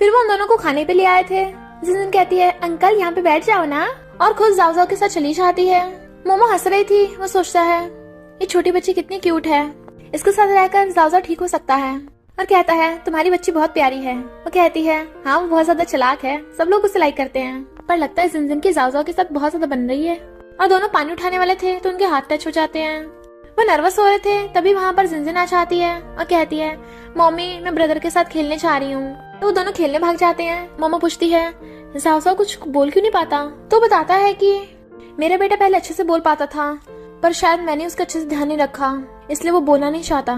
फिर वो उन दोनों को खाने पे ले आए थे। जिनजिन कहती है, अंकल यहाँ पे बैठ जाओ ना, और खुद जाओजाओ के साथ चली जाती है। मोमो हंस रही थी। वो सोचता है ये छोटी बच्ची कितनी क्यूट है, इसके साथ रहकर जाओजाओ ठीक हो सकता है। और कहता है तुम्हारी बच्ची बहुत प्यारी है। वो कहती है हाँ वो बहुत ज्यादा चालाक है, सब लोग उसे लाइक करते हैं। पर लगता है जिनजिन की जाओजाओ के साथ बहुत ज्यादा बन रही है। और दोनों पानी उठाने वाले थे तो उनके हाथ टच हो जाते हैं। वो नर्वस हो रहे थे, तभी वहाँ पर जिनजिन आ जाती है और कहती है, मम्मी मैं ब्रदर के साथ खेलने जा रही हूँ। तो वो दोनों खेलने भाग जाते हैं। मोमो पूछती है, जाओजाओ कुछ बोल क्यों नहीं पाता? तो बताता है कि मेरा बेटा पहले अच्छे से बोल पाता था, पर शायद मैंने उसका अच्छे से ध्यान नहीं रखा, इसलिए वो बोलना नहीं चाहता।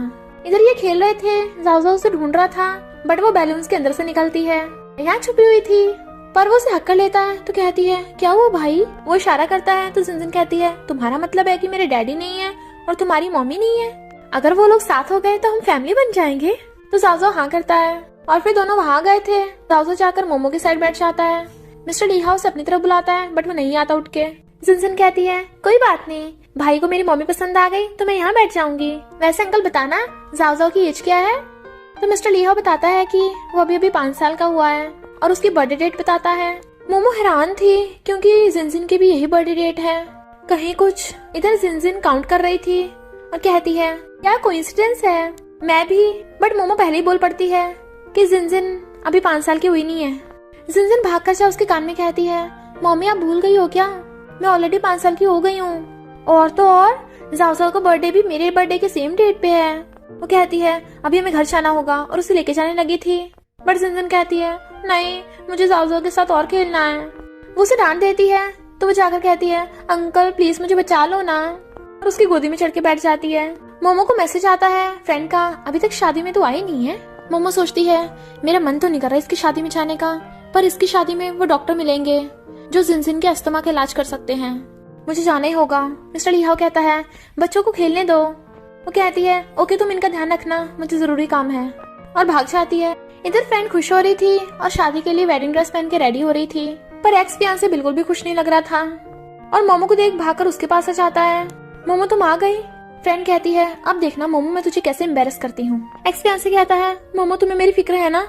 इधर ये खेल रहे थे, जाओजाओ उसे ढूंढ रहा था, बट वो बैलून्स के अंदर से निकलती है, यहाँ छुपी हुई थी। पर वो उसे हक कर लेता है तो कहती है, क्या हुआ भाई? वो इशारा करता है तो जिनजिन कहती है, तुम्हारा मतलब है कि मेरे डैडी नहीं है और तुम्हारी मम्मी नहीं है? अगर वो लोग साथ हो गए तो हम फैमिली बन जाएंगे। तो जाओजाओ हाँ करता है और फिर दोनों वहाँ गए थे। जाओजाओ जाकर मोमो के साइड बैठ जाता है। मिस्टर लिहाओ से अपनी तरफ बुलाता है, बट वो नहीं आता उठ के। जिनजिन कहती है, कोई बात नहीं, भाई को मेरी मम्मी पसंद आ गई तो मैं यहाँ बैठ जाऊंगी। वैसे अंकल बताना जाओजाओ की एज क्या है? तो मिस्टर लिहाओ बताता है कि वो अभी 5 साल का हुआ है और उसकी बर्थडे डेट बताता है। मोमो हैरान थी क्योंकि जिनजिन की भी यही बर्थडे डेट है। कहीं कुछ इधर जिनजिन काउंट कर रही थी और कहती है, क्या कोइंसिडेंस है, मैं भी। बट मोमो पहले ही बोल पड़ती है कि जिनजिन अभी 5 साल की हुई नहीं है। जिनजिन भाग कर उसके कान में कहती है, मम्मी आप भूल गई हो क्या, मैं ऑलरेडी 5 साल की हो गई हूँ। और तो और जाओजाओ का बर्थडे भी मेरे बर्थडे के सेम डेट पे है। वो कहती है अभी हमें घर जाना होगा और उसे लेके जाने लगी थी, बट जिनजिन कहती है नहीं मुझे जाओजाओ के साथ और खेलना है। वो उसे डांट देती है तो वो जाकर कहती है, अंकल प्लीज मुझे बचा लो ना, और उसकी गोदी में चढ़ के बैठ जाती है। मोमो को मैसेज आता है फ्रेंड का, अभी तक शादी में तो आई नहीं है। मोमो सोचती है मेरा मन तो नहीं कर रहा इसकी शादी में जाने का, पर इसकी शादी में वो डॉक्टर मिलेंगे जो जिनजिन के अस्थमा का इलाज कर सकते हैं, मुझे जाना ही होगा। मिस्टर लिहाओ कहता है बच्चों को खेलने दो। वो कहती है ओके तुम इनका ध्यान रखना, मुझे जरूरी काम है, और भाग जाती है। इधर फ्रेंड खुश हो रही थी और शादी के लिए वेडिंग ड्रेस पहन के रेडी हो रही थी, पर एक्स फियांसे बिल्कुल भी खुश नहीं लग रहा था और मोमो को देख भागकर उसके पास आ जाता है। मोमो तुम आ गई? फ्रेंड कहती है अब देखना मोमो मैं तुझे कैसे एम्बेरस करती हूँ। एक्स फियांसे कहता है मोमो तुम्हें मेरी फिक्र है ना,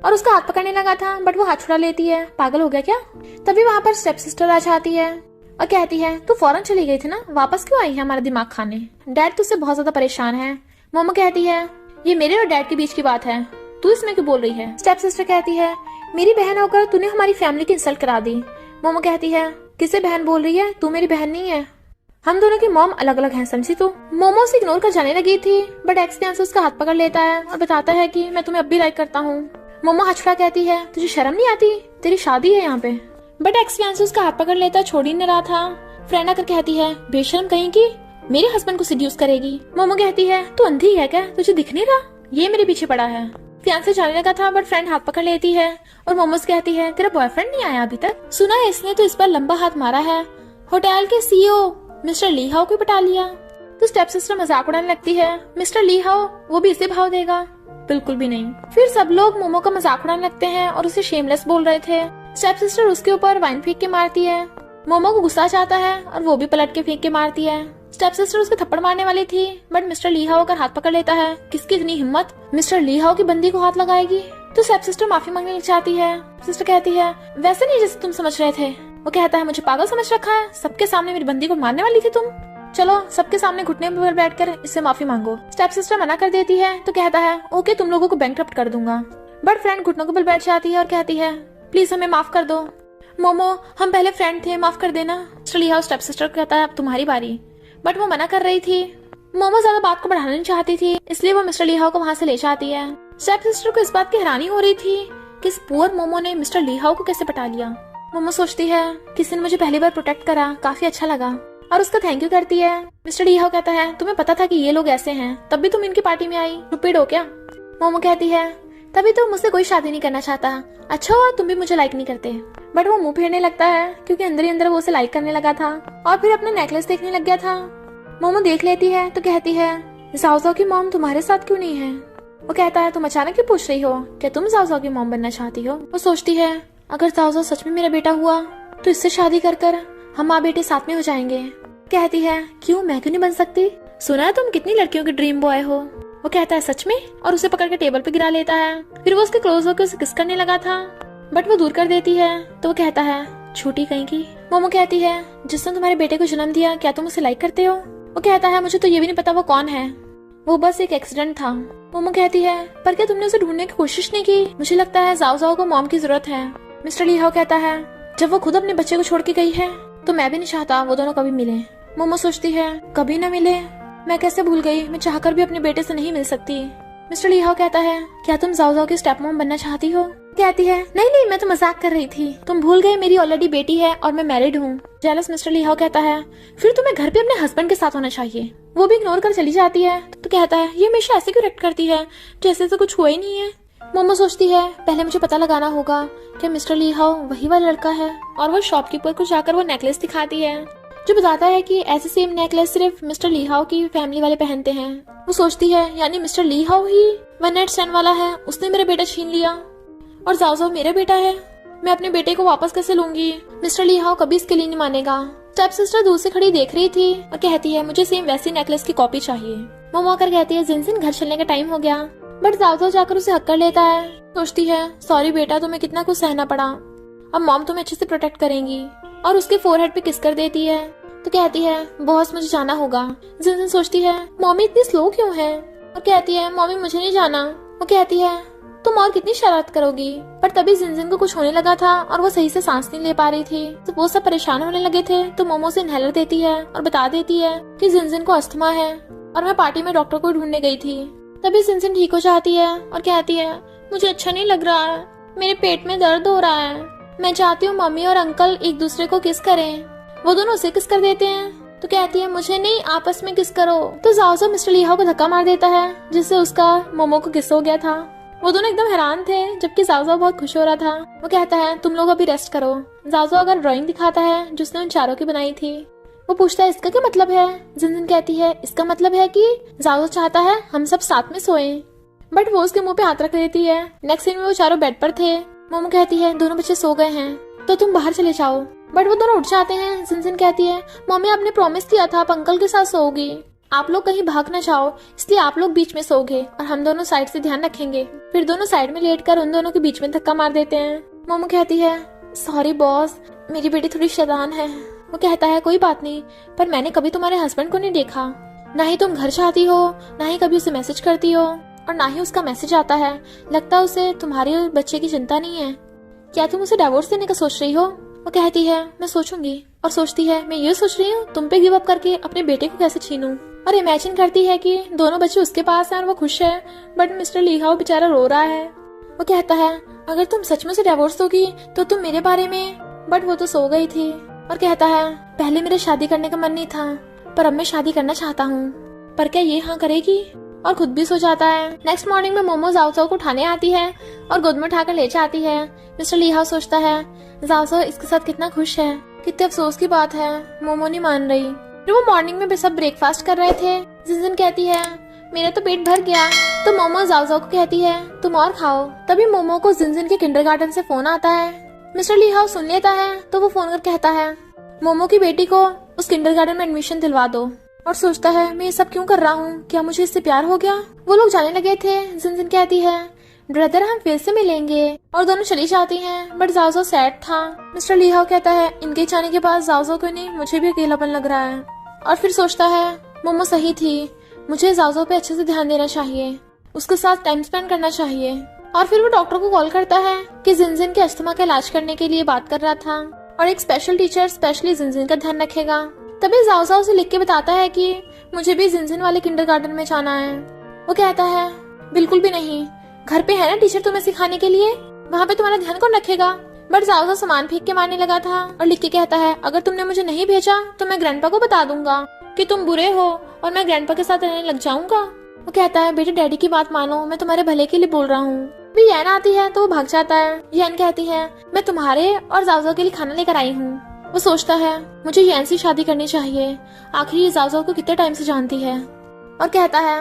और उसका हाथ पकड़ने लगा था बट वो हाथ छुड़ा लेती है, पागल हो गया क्या? तभी वहाँ पर स्टेप सिस्टर आ जाती है और कहती है तू फौरन चली गई थी ना, वापस क्यों आई है हमारा दिमाग खाने? डैड तुझसे बहुत ज्यादा परेशान है। मोमो कहती है ये मेरे और डैड के बीच की बात है, तू इसमें क्यों बोल रही है? स्टेप सिस्टर कहती है मेरी बहन होकर तूने हमारी फैमिली की इंसल्ट करा दी। मोमो कहती है किसे बहन बोल रही है, तू मेरी बहन नहीं है, हम दोनों की मॉम अलग अलग हैं, समझी तू? मोमो उसे इग्नोर कर जाने लगी थी बट एक्स फियांसे उसका हाथ पकड़ लेता है और बताता है कि मैं तुम्हें अब भी लाइक करता हूँ। मोमो हछड़ा कहती है तुझे शर्म नहीं आती, तेरी शादी है यहाँ पे। बट एक्स फियांसे उसका हाथ पकड़ लेता, छोड़ ही नहीं रहा था। फ्रेंड आकर कहती है बेशर्म कहीं की, मेरे हस्बैंड को सिड्यूस करेगी। मोमो कहती है तू अंधी है क्या, तुझे दिख नहीं रहा ये मेरे पीछे पड़ा है। फियांसे जाने लगा था बट फ्रेंड हाथ पकड़ लेती है और मोमो से कहती है तेरा बॉयफ्रेंड नहीं आया अभी तक? सुना है इसने तो इस पर लंबा हाथ मारा है, होटल के सीईओ मिस्टर ली हाओ को पटा लिया। तो स्टेप सिस्टर मजाक उड़ाने लगती है, मिस्टर ली हाओ वो भी इसे भाव देगा? बिल्कुल भी नहीं। फिर सब लोग मोमो का मजाक उड़ाने लगते हैं और उसे शेमलेस बोल रहे थे। स्टेप सिस्टर उसके ऊपर वाइन फेंक के मारती है। मोमो को गुस्सा आता है और वो भी पलट के फेंक के मारती है। स्टेप सिस्टर उसके थप्पड़ मारने वाली थी बट मिस्टर ली हाओ का हाथ पकड़ लेता है। किसकी इतनी हिम्मत, मिस्टर ली हाओ की बंदी को हाथ लगाएगी? तो स्टेप सिस्टर माफी मांगने चाहती है। सिस्टर कहती है वैसे नहीं जैसे तुम समझ रहे थे। वो कहता है मुझे पागल समझ रखा है, सबके सामने मेरी बंदी को मारने वाली थी तुम? चलो सबके सामने घुटने पर बैठकर इससे माफी मांगो। स्टेप सिस्टर मना कर देती है तो कहता है ओके तुम लोगों को बैंकक्रप्ट कर दूंगा। बट फ्रेंड घुटनों के बल बैठ जाती है और कहती है प्लीज हमें माफ कर दो। मोमो हम पहले फ्रेंड थे, माफ कर देना। मिस्टर ली हाओ स्टेप सिस्टर को कहता है अब तुम्हारी बारी, बट वो मना कर रही थी। मोमो ज्यादा बात को बढ़ाना नहीं चाहती थी इसलिए वो मिस्टर ली हाओ को वहाँ से ले जाती है। स्टेप सिस्टर को इस बात की हैरानी हो रही थी कि इस पुअर मोमो ने मिस्टर ली हाओ को कैसे पटा लिया। मोमो सोचती है किसी ने मुझे पहली बार प्रोटेक्ट करा, काफी अच्छा लगा, और उसका थैंक यू करती है। मिस्टर ली हाओ कहता है तुम्हें पता था कि ये लोग ऐसे हैं तब भी तुम इनकी पार्टी में आई, स्टूपिड हो क्या? मोमो कहती है तभी तो मुझसे कोई शादी नहीं करना चाहता, अच्छा हुआ तुम भी मुझे लाइक नहीं करते। बट वो मुंह फेरने लगता है क्योंकि अंदर ही अंदर वो उसे लाइक करने लगा था और फिर अपना नेकलेस देखने लग गया था। मोमो देख लेती है तो कहती है जाओ जाओ की मॉम तुम्हारे साथ क्यों नहीं है? वो कहता है तुम अचानक क्यों पूछ रही हो, क्या तुम जाओ जाओ की मॉम बनना चाहती हो? वो सोचती है अगर जाओ जाओ सच में मेरा बेटा हुआ तो इससे शादी कर कर हम माँ बेटे साथ में हो जाएंगे। कहती है क्यों, मैं क्यों नहीं बन सकती? सुना है तुम कितनी लड़कियों के ड्रीम बॉय हो। वो कहता है सच में, और उसे पकड़ के टेबल पे गिरा लेता है। फिर वो उसके क्लोज होकर उसे किस करने लगा था बट वो दूर कर देती है। तो वो कहता है छूटी कहीं की। मोमो कहती है जिसने तुम्हारे बेटे को जन्म दिया क्या तुम उसे लाइक करते हो? वो कहता है मुझे तो ये भी नहीं पता वो कौन है, वो बस एक एक्सीडेंट था। मोमो कहती है पर क्या तुमने उसे ढूंढने की कोशिश नहीं की? मुझे लगता है जाओ जाओ को मॉम की जरूरत है। मिस्टर ली हाओ कहता है जब वो खुद अपने बच्चे को छोड़ के गई है तो मैं भी नहीं चाहता वो दोनों कभी मिले। मोमो सोचती है कभी न मिले, मैं कैसे भूल गई, मैं चाहकर भी अपने बेटे से नहीं मिल सकती। मिस्टर ली हाओ कहता है क्या तुम जाओ जाओ की स्टेप मॉम बनना चाहती हो? कहती है नहीं नहीं मैं तो मजाक कर रही थी, तुम भूल गए मेरी ऑलरेडी बेटी है और मैं मैरिड हूँ। जेलस मिस्टर ली हाओ कहता है फिर तुम्हें घर पे अपने हस्बैंड के साथ होना चाहिए। वो भी इग्नोर कर चली जाती है। तो कहता है ये हमेशा ऐसे क्यों रिएक्ट करती है जैसे तो कुछ हुआ ही नहीं है। मोमो सोचती है पहले मुझे पता लगाना होगा कि मिस्टर ली हाओ वही वाला लड़का है, और वो शॉपकीपर को जाकर वो नेकलेस दिखाती है जो बताता है कि ऐसे सेम नेकलेस सिर्फ मिस्टर ली हाओ की फैमिली वाले पहनते हैं। वो सोचती है यानी मिस्टर ली हाओ ही वन नाइट स्टैंड वाला है, उसने मेरा बेटा छीन लिया और जाओ जाओ मेरा बेटा है, मैं अपने बेटे को वापस कैसे लूंगी? मिस्टर ली हाओ कभी इसके लिए नहीं मानेगा। स्टेप सिस्टर दूर से खड़ी देख रही थी और कहती है मुझे सेम वैसी नेकलेस की कॉपी चाहिए। मोमो आकर कहती है जिनजिन घर चलने का टाइम हो गया, बट जाओ जाओ जाकर उसे हक कर लेता है। सोचती है सॉरी बेटा तुम्हें कितना कुछ सहना पड़ा, अब मॉम तुम्हें अच्छे से प्रोटेक्ट करेंगी, और उसके फोरहेड पे किस कर देती है। तो कहती है बॉस मुझे जाना होगा। जिनजिन सोचती है मॉमी इतनी स्लो क्यों है, और कहती है मॉमी मुझे नहीं जाना। वो कहती है तुम और कितनी शरारत करोगी, पर तभी जिनजिन को कुछ होने लगा था और वो सही से सांस नहीं ले पा रही थी। तो वो सब परेशान होने लगे थे तो मोमो से इनहेलर देती है और बता देती है कि जिनजिन को अस्थमा है और मैं पार्टी में डॉक्टर को ढूंढने गई थी। तभी जिनजिन ठीक हो जाती है और कहती है मुझे अच्छा नहीं लग रहा है, मेरे पेट में दर्द हो रहा है, मैं चाहती हूँ मम्मी और अंकल एक दूसरे को किस करें। वो दोनों उसे किस कर देते हैं। तो कहती है मुझे नहीं, आपस में किस करो। तो जाओ जाओ मिस्टर ली हाओ को धक्का मार देता है जिससे उसका मोमो को किस हो गया था। वो दोनों एकदम हैरान थे जबकि जाओ जाओ बहुत खुश हो रहा था। वो कहता है तुम लोग अभी रेस्ट करो। जाओ जाओ अगर ड्राइंग दिखाता है जिसने उन चारों की बनाई थी। वो पूछता है इसका क्या मतलब है। जिनजिन कहती है इसका मतलब है कि जाओ जाओ चाहता है हम सब साथ में सोएं, बट वो उसके मुंह पे हाथ रख देती है। नेक्स्ट सीन में वो चारों बेड पर थे। मोमो कहती है दोनों बच्चे सो गए हैं तो तुम बाहर चले जाओ, बट वो दोनों उठ जाते हैं। जिनजिन कहती है मम्मी आपने प्रॉमिस किया था आप अंकल के साथ सोओगी, आप लोग कहीं भाग ना जाओ, इसलिए आप लोग बीच में सोओगे और हम दोनों साइड से ध्यान रखेंगे। फिर दोनों साइड में लेटकर उन दोनों के बीच में धक्का मार देते हैं। मोमो कहती है सॉरी बॉस, मेरी बेटी थोड़ी शैतान है। वो कहता है कोई बात नहीं, पर मैंने कभी तुम्हारे हस्बैंड को नहीं देखा, ना ही तुम घर जाती हो, ना ही कभी उसे मैसेज करती हो, और ना ही उसका मैसेज आता है। लगता है उसे तुम्हारे बच्चे की चिंता नहीं है। क्या तुम उसे डिवोर्स देने का सोच रही हो? वो कहती है मैं सोचूंगी, और सोचती है मैं ये सोच रही हूँ तुम पे गिव अप करके अपने बेटे को कैसे छीनूं। और इमेजिन करती है कि दोनों बच्चे उसके पास हैं और वो खुश है, बट मिस्टर ली हाओ बेचारा रो रहा है। वो कहता है अगर तुम सच में से डिवोर्स दोगी तो तुम मेरे बारे में, बट वो तो सो गई थी। और कहता है पहले मेरा शादी करने का मन नहीं था, पर अब मैं शादी करना चाहता हूँ, पर क्या ये हाँ करेगी? और खुद भी सो जाता है। नेक्स्ट मॉर्निंग में मोमो जाओ जाओ को उठाने आती है और गोद में उठाकर ले जाती है। मिस्टर ली हाउ सोचता है जाओ जाओ इसके साथ कितना खुश है, कितने अफसोस की बात है, मोमो नहीं मान रही। फिर वो मॉर्निंग में सब ब्रेकफास्ट कर रहे थे। जिनजिन कहती है मेरा तो पेट भर गया, तो मोमो जाओ जाओ को कहती है तुम और खाओ। तभी मोमो को जिनजिन के किंडरगार्टन से फोन आता है। मिस्टर ली हाउ सुन लेता है तो वो फोन कर कहता है मोमो की बेटी को उस किंडरगार्टन में एडमिशन दिलवा दो। और सोचता है मैं ये सब क्यों कर रहा हूँ, क्या मुझे इससे प्यार हो गया। वो लोग जाने लगे थे। जिनजिन कहती है ब्रदर हम फिर से मिलेंगे, और दोनों चली जाती हैं। बट जाओ जाओ सैड था। मिस्टर ली हाउ कहता है इनके जाने के बाद जाओ जाओ को नहीं मुझे भी अकेलापन लग रहा है। और फिर सोचता है मोमो सही थी, मुझे जाओ जाओ पे अच्छे से ध्यान देना चाहिए, उसके साथ टाइम स्पेंड करना चाहिए। और फिर वो डॉक्टर को कॉल करता है कि जिनजिन के अस्थमा का इलाज करने के लिए बात कर रहा था और एक स्पेशल टीचर स्पेशली जिनजिन का ध्यान रखेगा। तभी जाओ जाओ उसे लिख के बताता है कि मुझे भी जिनजिन वाले किंडरगार्टन में जाना है। वो कहता है बिल्कुल भी नहीं, घर पे है ना टीचर तुम्हें सिखाने के लिए, वहाँ पे तुम्हारा ध्यान कौन रखेगा। बट जाओ जाओ सामान फेंक के मारने लगा था और लिख के कहता है अगर तुमने मुझे नहीं भेजा तो मैं ग्रैंडपा को बता दूंगा कि तुम बुरे हो और मैं ग्रैंडपा के साथ रहने लग जाऊंगा। वो कहता है बेटे डैडी की बात मानो, मैं तुम्हारे भले के लिए बोल रहा हूँ। भी यैन आती है तो वो भाग जाता है। यैन कहती है मैं तुम्हारे और जाओ जाओ के लिए खाना लेकर आई हूँ। वो सोचता है मुझे यैन से शादी करनी चाहिए, आखिर ये जाओ जाओ को कितने टाइम से जानती है। और कहता है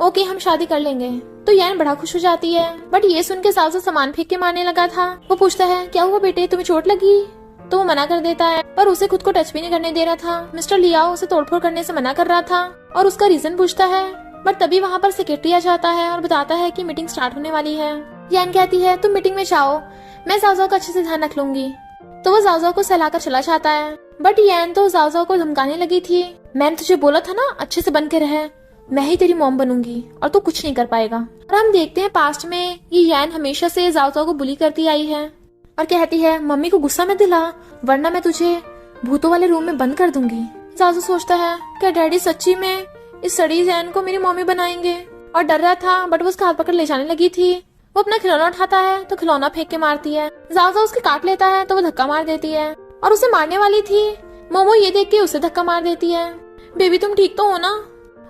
ओके हम शादी कर लेंगे। तो यैन बड़ा खुश हो जाती है। बट ये सुन के जाओ जाओ सामान फेंक के मारने लगा था। वो पूछता है क्या हुआ बेटे तुम्हें चोट लगी। तो वो मना कर देता है, पर उसे खुद को टच भी नहीं करने दे रहा था। मिस्टर लियाओ उसे तोड़फोड़ करने से मना कर रहा था और उसका रीजन पूछता है। बट तभी वहाँ पर सेक्रेटरी आ जाता है और बताता है कि मीटिंग स्टार्ट होने वाली है। यैन कहती है तुम मीटिंग में जाओ, मैं जाओ जाओ का अच्छे से ध्यान रख लूंगी। तो वो जाओ जाओ को सहलाकर चला जाता है। बट यैन तो जाओ जाओ को धमकाने लगी थी, मैंने तुझे बोला था ना अच्छे से बन के रह, मैं ही तेरी मॉम बनूंगी और तू कुछ नहीं कर पाएगा। और हम देखते हैं पास्ट में ये यैन हमेशा से जाओ जाओ को बुली करती आई है और कहती है मम्मी को गुस्सा मत दिला वरना मैं तुझे भूतों वाले रूम में बंद कर दूंगी। जाओ जाओ सोचता है क्या डैडी सच्ची में इस सड़ी यैन को मेरी मम्मी बनाएंगे, और डर रहा था। बट वो उसका हाथ पकड़ ले जाने लगी थी। वो अपना खिलौना उठाता है तो खिलौना फेंक के मारती है। जाओ जाओ उसके काट लेता है तो वो धक्का मार देती है और उसे मारने वाली थी। मोमो ये देख के उसे धक्का मार देती है, बेबी तुम ठीक तो हो ना,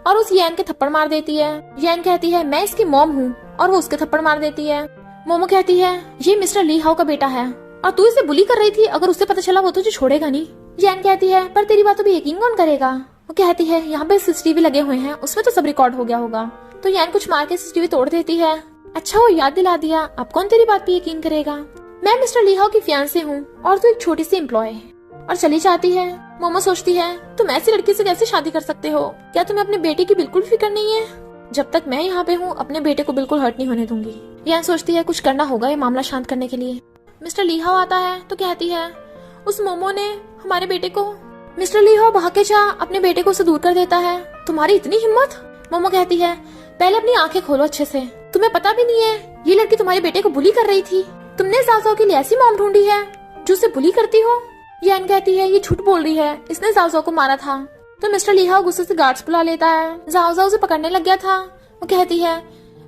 और उस यैन के थप्पड़ मार देती है। यैन कहती है मैं इसकी मॉम हूँ और वो उसके थप्पड़ मार देती है। मोमो कहती है ये मिस्टर ली हाउ का बेटा है और तू इसे बुली कर रही थी, अगर उसे पता चला वो तुझे छोड़ेगा नहीं। यैन कहती है पर तेरी बातों पे यकीन कौन करेगा। वो कहती है यहाँ पे सीसीटीवी लगे हुए हैं, उसमें तो सब रिकॉर्ड हो गया होगा। तो यैन कुछ मार के सीसीटीवी तोड़ देती है। अच्छा वो याद दिला दिया, अब कौन तेरी बात पे यकीन करेगा, मैं मिस्टर ली हाउ की फियांसे हूँ और तू एक छोटी सी एम्प्लॉय है। और चली जाती है। मोमो सोचती है तुम ऐसी लड़की से कैसे शादी कर सकते हो, क्या तुम्हें अपने बेटे की बिल्कुल फिक्र नहीं है। जब तक मैं यहाँ पे हूँ अपने बेटे को बिल्कुल हर्ट नहीं होने दूंगी। यैन सोचती है कुछ करना होगा ये मामला शांत करने के लिए। मिस्टर ली हाउ आता है तो कहती है उस मोमो ने हमारे बेटे को। मिस्टर ली हाउ भाग के जा अपने बेटे को उसे दूर कर देता है। तुम्हारी इतनी हिम्मत। मोमो कहती है पहले अपनी आंखें खोलो अच्छे से, तुम्हें पता भी नहीं है ये लड़की तुम्हारे बेटे को बुली कर रही थी, तुमने जाओ जाओ के लिए ऐसी मॉम ढूंढी है जो उसे बुली करती हो। यैन कहती है ये झूठ बोल रही है, इसने जाओ जाओ को मारा था। तो मिस्टर ली हाउ गुस्से से गार्ड्स बुला लेता है। जाओ जाओ उसे पकड़ने लग गया था। वो कहती है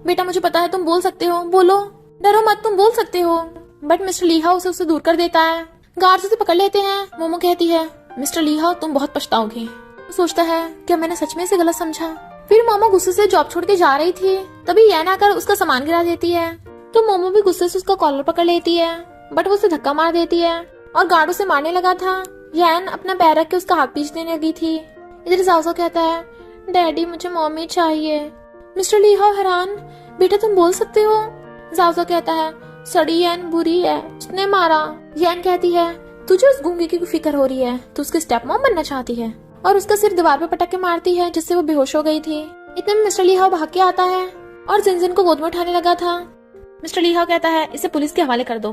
बेटा मुझे पता है तुम बोल सकते हो, बोलो डरो मत तुम बोल सकते हो। बट मिस्टर ली हाउ उसे दूर कर देता है। गार्ड्स उसे पकड़ लेते हैं। मोमो कहती है मिस्टर ली हाउ तुम बहुत पछताओगे। सोचता है क्या मैंने सच में इसे गलत समझा। फिर मोमो गुस्से से जॉब छोड़ के जा रही थी, तभी यैन आकर उसका सामान गिरा देती है। तो मोमो भी गुस्से से उसका कॉलर पकड़ लेती है, बट वो उसे धक्का मार देती है और गार्ड उसे मारने लगा था। यैन अपना पैर रख के उसका हाथ पीछ देने लगी थी। इधर जाओ कहता है डैडी मुझे मम्मी चाहिए। मिस्टर ली हाउ हैरान, बेटा तुम बोल सकते हो। जाओ कहता है सड़ी यैन बुरी है, उसने मारा। यैन कहती है तुझे उस गूंगे की फिक्र हो रही है, तू उसकी स्टेप मॉम बनना चाहती है, और उसका सिर दीवार पे पटक के मारती है जिससे वो बेहोश हो गई थी। इतने में मिस्टर ली हाउ भाग के आता है और जिनजिन को गोद में उठाने लगा था। मिस्टर ली हाउ कहता है इसे पुलिस के हवाले कर दो,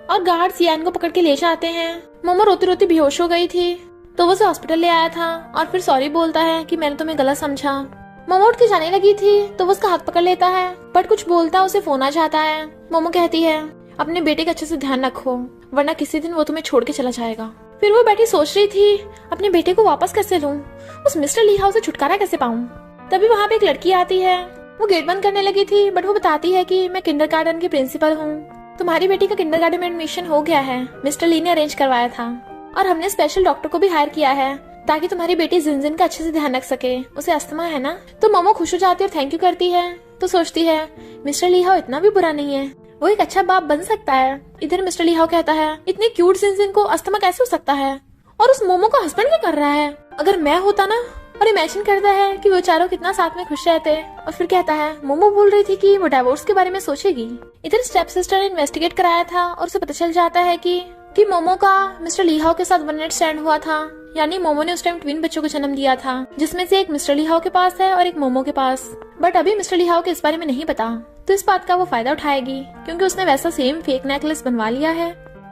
और गार्ड्स यैन को पकड़ के ले जाते हैं। मोमो रोती रोती बेहोश हो गई थी तो वो उसे हॉस्पिटल ले आया था और फिर सॉरी बोलता है कि मैंने तुम्हें गलत समझा। मोमो उठ के जाने लगी थी तो वो उसका हाथ पकड़ लेता है, बट कुछ बोलता उसे फोन आ जाता है। मोमो कहती है अपने बेटे का अच्छे से ध्यान रखो वरना किसी दिन वो तुम्हें छोड़ के चला जाएगा। फिर वो बैठी सोच रही थी अपने बेटे को वापस कैसे लूं, उस मिस्टर ली हाउ से छुटकारा कैसे पाऊं। तभी वहाँ पे एक लड़की आती है। वो गेट बंद करने लगी थी, बट वो बताती है कि मैं किंडरगार्टन की प्रिंसिपल हूँ, तुम्हारी बेटी का किंडरगार्टन में एडमिशन हो गया है, मिस्टर ली ने अरेंज करवाया था और हमने स्पेशल डॉक्टर को भी हायर किया है ताकि तुम्हारी बेटी जिनजिन का अच्छे से ध्यान रख सके। उसे अस्थमा है ना। तो मोमो खुश हो जाती है और थैंक यू करती है। तो सोचती है मिस्टर ली हाओ इतना भी बुरा नहीं है, वो एक अच्छा बाप बन सकता है। इधर मिस्टर ली हाओ कहता है इतनी क्यूट जिनजिन को अस्थमा कैसे हो सकता है, और उस मोमो का हस्बैंड क्या कर रहा है। अगर मैं होता ना। और इमेजिन करता है कि वो चारों कितना साथ में खुश रहते। और फिर कहता है मोमो बोल रही थी कि वो डाइवोर्स के बारे में सोचेगी। इधर स्टेप सिस्टर ने इन्वेस्टिगेट कराया था और उसे पता चल जाता है कि मोमो का मिस्टर ली हाओ के साथ वन नाइट स्टैंड हुआ था। यानी मोमो ने उस टाइम ट्विन बच्चों को जन्म दिया था, जिसमें से एक मिस्टर ली हाओ के पास है और एक मोमो के पास। बट अभी मिस्टर ली हाओ के इस बारे में नहीं पता, तो इस बात का वो फायदा उठाएगी क्योंकि उसने वैसा सेम फेक नेकलेस बनवा लिया है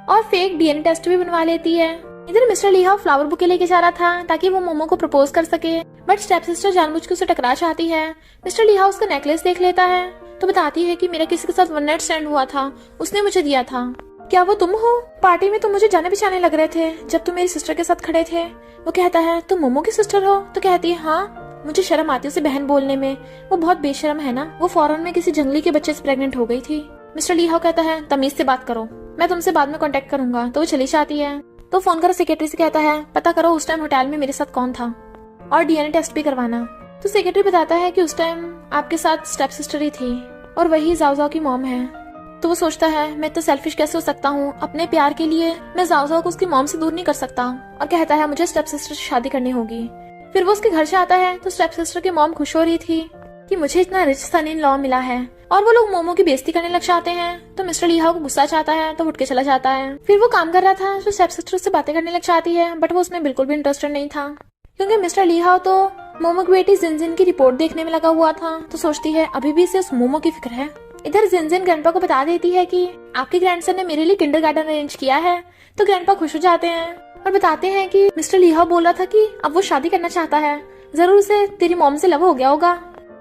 और फेक डीएनए टेस्ट भी बनवा लेती है। इधर मिस्टर ली हाओ फ्लावर बुके लेके जा रहा था ताकि वो मोमो को प्रपोज कर सके, बट स्टेप सिस्टर जानबूझ के उसे टकरा चाहती है। मिस्टर ली हाओ उसका नेकलेस देख लेता है तो बताती है कि मेरा किसी के साथ वन नाइट स्टैंड हुआ था, उसने मुझे दिया था। क्या वो तुम हो? पार्टी में तुम मुझे जाने पहचाने लग रहे थे जब तुम मेरी सिस्टर के साथ खड़े थे। वो कहता है तुम मोमो की सिस्टर हो? तो कहती है हाँ, मुझे शर्म आती है उसे बहन बोलने में, वो बहुत बेशर्म है ना। वो फॉरेन में किसी जंगली के बच्चे से प्रेग्नेंट हो गई थी। मिस्टर ली हाओ कहता है तमीज से बात करो, मैं तुमसे बाद में कांटेक्ट करूंगा। तो वो चली जाती है। तो फोन कर सेक्रेटरी से कहता है पता करो उस टाइम होटल में मेरे साथ कौन था और डीएनए टेस्ट भी करवाना। तो सेक्रेटरी बताता है कि उस टाइम आपके साथ स्टेप सिस्टर ही थी और वही जाओ जाओ की मॉम है। तो वो सोचता है मैं तो सेल्फिश कैसे हो सकता हूँ, अपने प्यार के लिए मैं जाओ जाओ को उसकी मॉम से दूर नहीं कर सकता। और कहता है मुझे स्टेप सिस्टर से शादी करनी होगी। फिर वो उसके घर से आता है तो स्टेप सिस्टर की मॉम खुश हो रही थी कि मुझे इतना रिच सन इन लॉ मिला है, और वो लोग मोमो की बेइज्जती करने लग जाते हैं। तो मिस्टर ली हाओ को गुस्सा चाहता है तो उठ के चला जाता है। फिर वो काम कर रहा था तो स्टेप सिस्टर से बातें करने लग जाती है, बट वो उसमें बिल्कुल भी इंटरेस्टेड नहीं था क्योंकि मिस्टर ली हाओ तो मोमो की बेटी जिनजिन की रिपोर्ट देखने में लगा हुआ था। तो सोचती है अभी भी इसे उस मोमो की फिक्र है। इधर जिनजिन ग्रैंडपा को बता देती है कि आपके ग्रैंडसन ने मेरे लिए किंडरगार्टन अरेंज किया है। तो ग्रैंडपा खुश हो जाते हैं और बताते हैं कि मिस्टर ली हाओ बोल रहा था कि अब वो शादी करना चाहता है, जरूर उसे तेरी मॉम से लव हो गया होगा।